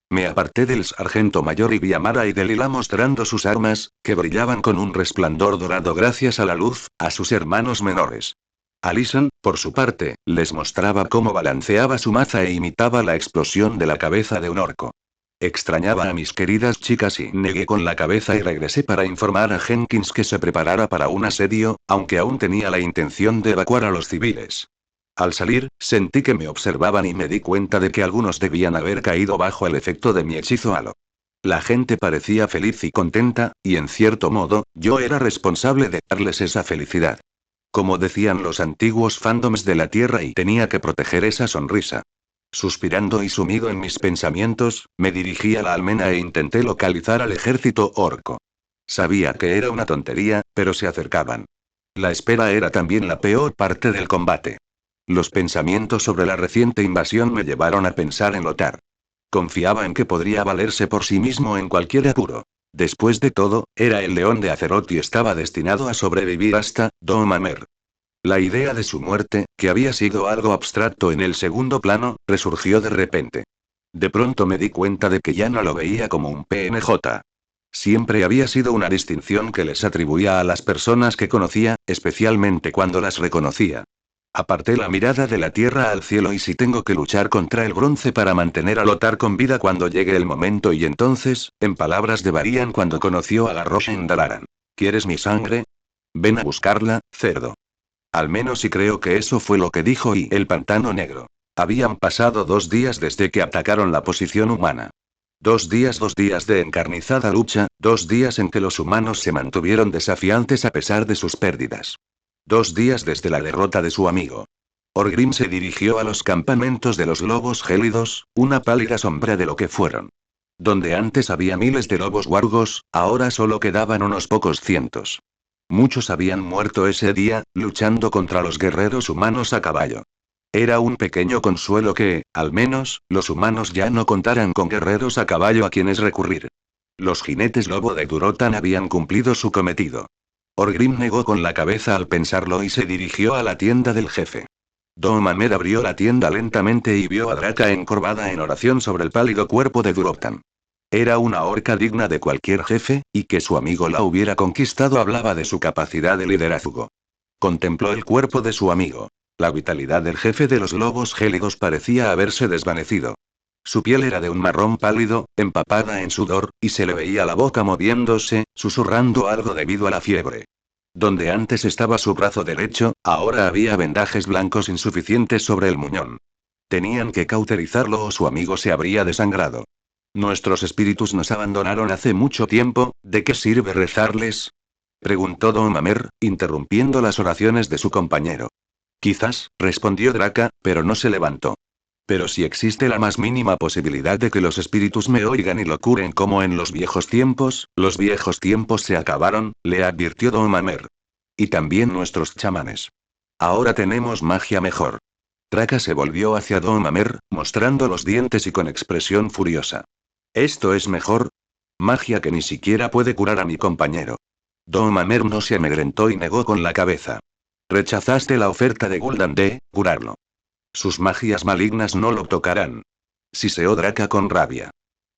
[SPEAKER 1] Me aparté del sargento mayor y vi a Mara y Delilah mostrando sus armas, que brillaban con un resplandor dorado gracias a la luz, a sus hermanos menores. Alison, por su parte, les mostraba cómo balanceaba su maza e imitaba la explosión de la cabeza de un orco. Extrañaba a mis queridas chicas y negué con la cabeza y regresé para informar a Jenkins que se preparara para un asedio, aunque aún tenía la intención de evacuar a los civiles. Al salir, sentí que me observaban y me di cuenta de que algunos debían haber caído bajo el efecto de mi hechizo halo. La gente parecía feliz y contenta, y en cierto modo, yo era responsable de darles esa felicidad. Como decían los antiguos fandoms de la Tierra, y tenía que proteger esa sonrisa. Suspirando y sumido en mis pensamientos, me dirigí a la almena e intenté localizar al ejército orco. Sabía que era una tontería, pero se acercaban. La espera era también la peor parte del combate. Los pensamientos sobre la reciente invasión me llevaron a pensar en Lothar. Confiaba en que podría valerse por sí mismo en cualquier apuro. Después de todo, era el león de Azeroth y estaba destinado a sobrevivir hasta Domamer. La idea de su muerte, que había sido algo abstracto en el segundo plano, resurgió de repente. De pronto me di cuenta de que ya no lo veía como un PNJ. Siempre había sido una distinción que les atribuía a las personas que conocía, especialmente cuando las reconocía. Aparté la mirada de la tierra al cielo y si tengo que luchar contra el bronce para mantener a Lothar con vida cuando llegue el momento y entonces, en palabras de Varian cuando conoció a Garrosh Dalaran. ¿Quieres mi sangre? Ven a buscarla, cerdo. Al menos y creo que eso fue lo que dijo y el pantano negro. Habían pasado 2 días desde que atacaron la posición humana. 2 días de encarnizada lucha, 2 días en que los humanos se mantuvieron desafiantes a pesar de sus pérdidas. 2 días desde la derrota de su amigo. Orgrim se dirigió a los campamentos de los lobos gélidos, una pálida sombra de lo que fueron. Donde antes había miles de lobos wargos, ahora solo quedaban unos pocos cientos. Muchos habían muerto ese día, luchando contra los guerreros humanos a caballo. Era un pequeño consuelo que, al menos, los humanos ya no contaran con guerreros a caballo a quienes recurrir. Los jinetes lobo de Durotan habían cumplido su cometido. Orgrim negó con la cabeza al pensarlo y se dirigió a la tienda del jefe. Domamer abrió la tienda lentamente y vio a Draka encorvada en oración sobre el pálido cuerpo de Durotan. Era una orca digna de cualquier jefe, y que su amigo la hubiera conquistado hablaba de su capacidad de liderazgo. Contempló el cuerpo de su amigo. La vitalidad del jefe de los lobos gélidos parecía haberse desvanecido. Su piel era de un marrón pálido, empapada en sudor, y se le veía la boca moviéndose, susurrando algo debido a la fiebre. Donde antes estaba su brazo derecho, ahora había vendajes blancos insuficientes sobre el muñón. Tenían que cauterizarlo o su amigo se habría desangrado. Nuestros espíritus nos abandonaron hace mucho tiempo, ¿de qué sirve rezarles? Preguntó Don Mamer, interrumpiendo las oraciones de su compañero. Quizás, respondió Draka, pero no se levantó. Pero si existe la más mínima posibilidad de que los espíritus me oigan y lo curen como en los viejos tiempos se acabaron, le advirtió Don Mamer. Y también nuestros chamanes. Ahora tenemos magia mejor. Draka se volvió hacia Don Mamer, mostrando los dientes y con expresión furiosa. ¿Esto es mejor? Magia que ni siquiera puede curar a mi compañero. Don Mamer no se amedrentó y negó con la cabeza. Rechazaste la oferta de Gul'dan de curarlo. Sus magias malignas no lo tocarán. Siseó Draka con rabia.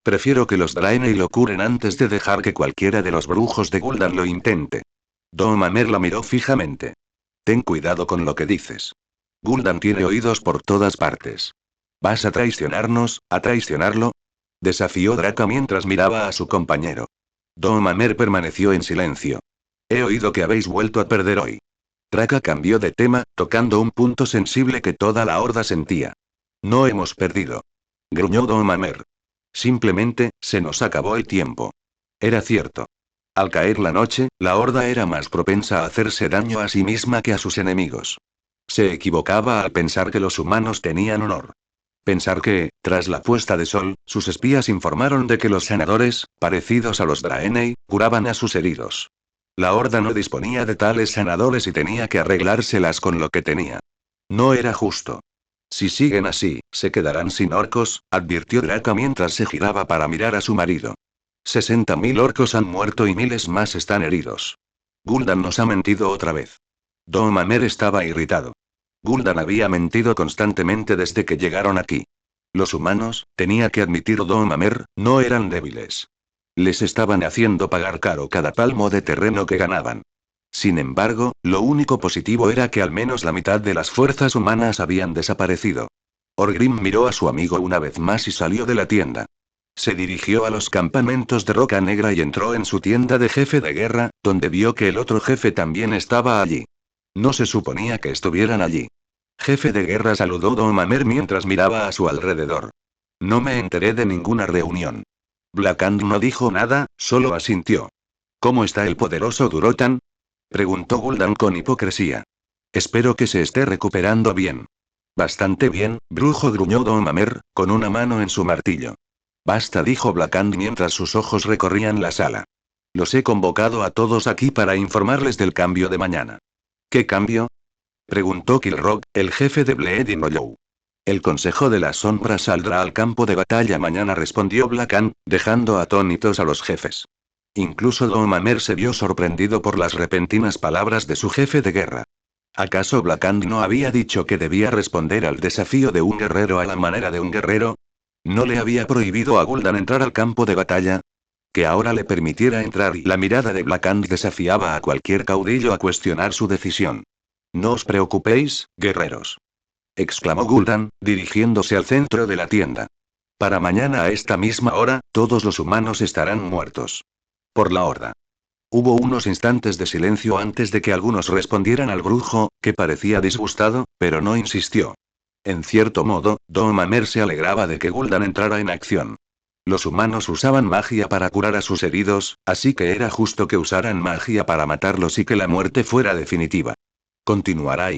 [SPEAKER 1] Prefiero que los Draenei lo curen antes de dejar que cualquiera de los brujos de Gul'dan lo intente. Don Mamer la miró fijamente. Ten cuidado con lo que dices. Gul'dan tiene oídos por todas partes. ¿Vas a traicionarnos, a traicionarlo? Desafió Draka mientras miraba a su compañero. Don Mamer permaneció en silencio. He oído que habéis vuelto a perder hoy. Draka cambió de tema, tocando un punto sensible que toda la horda sentía. No hemos perdido. Gruñó Don Mamer. Simplemente, se nos acabó el tiempo. Era cierto. Al caer la noche, la horda era más propensa a hacerse daño a sí misma que a sus enemigos. Se equivocaba al pensar que los humanos tenían honor. Pensar que, tras la puesta de sol, sus espías informaron de que los sanadores, parecidos a los Draenei, curaban a sus heridos. La horda no disponía de tales sanadores y tenía que arreglárselas con lo que tenía. No era justo. Si siguen así, se quedarán sin orcos, advirtió Draka mientras se giraba para mirar a su marido. 60.000 orcos han muerto y miles más están heridos. Gul'dan nos ha mentido otra vez. Don Mamer estaba irritado. Gul'dan había mentido constantemente desde que llegaron aquí. Los humanos, tenía que admitir Don Mamer, no eran débiles. Les estaban haciendo pagar caro cada palmo de terreno que ganaban. Sin embargo, lo único positivo era que al menos la mitad de las fuerzas humanas habían desaparecido. Orgrim miró a su amigo una vez más y salió de la tienda. Se dirigió a los campamentos de Roca Negra y entró en su tienda de jefe de guerra, donde vio que el otro jefe también estaba allí. No se suponía que estuvieran allí. Jefe de guerra, saludó Don Mamer mientras miraba a su alrededor. No me enteré de ninguna reunión. Blackhand no dijo nada, solo asintió. ¿Cómo está el poderoso Durotan? Preguntó Gul'dan con hipocresía. Espero que se esté recuperando bien. Bastante bien, brujo, gruñó Don Mamer, con una mano en su martillo. Basta, dijo Blackhand mientras sus ojos recorrían la sala. Los he convocado a todos aquí para informarles del cambio de mañana. ¿Qué cambio? Preguntó Kilrock, el jefe de Bleeding Hollow. El Consejo de las Sombras saldrá al campo de batalla mañana, respondió Blackhand, dejando atónitos a los jefes. Incluso Don Mamer se vio sorprendido por las repentinas palabras de su jefe de guerra. ¿Acaso Blackhand no había dicho que debía responder al desafío de un guerrero a la manera de un guerrero? ¿No le había prohibido a Gul'dan entrar al campo de batalla? Que ahora le permitiera entrar, y la mirada de Blackhand desafiaba a cualquier caudillo a cuestionar su decisión. No os preocupéis, guerreros. Exclamó Gul'dan, dirigiéndose al centro de la tienda. Para mañana a esta misma hora, todos los humanos estarán muertos. Por la horda. Hubo unos instantes de silencio antes de que algunos respondieran al brujo, que parecía disgustado, pero no insistió. En cierto modo, Don Mamer se alegraba de que Gul'dan entrara en acción. Los humanos usaban magia para curar a sus heridos, así que era justo que usaran magia para matarlos y que la muerte fuera definitiva. Continuará y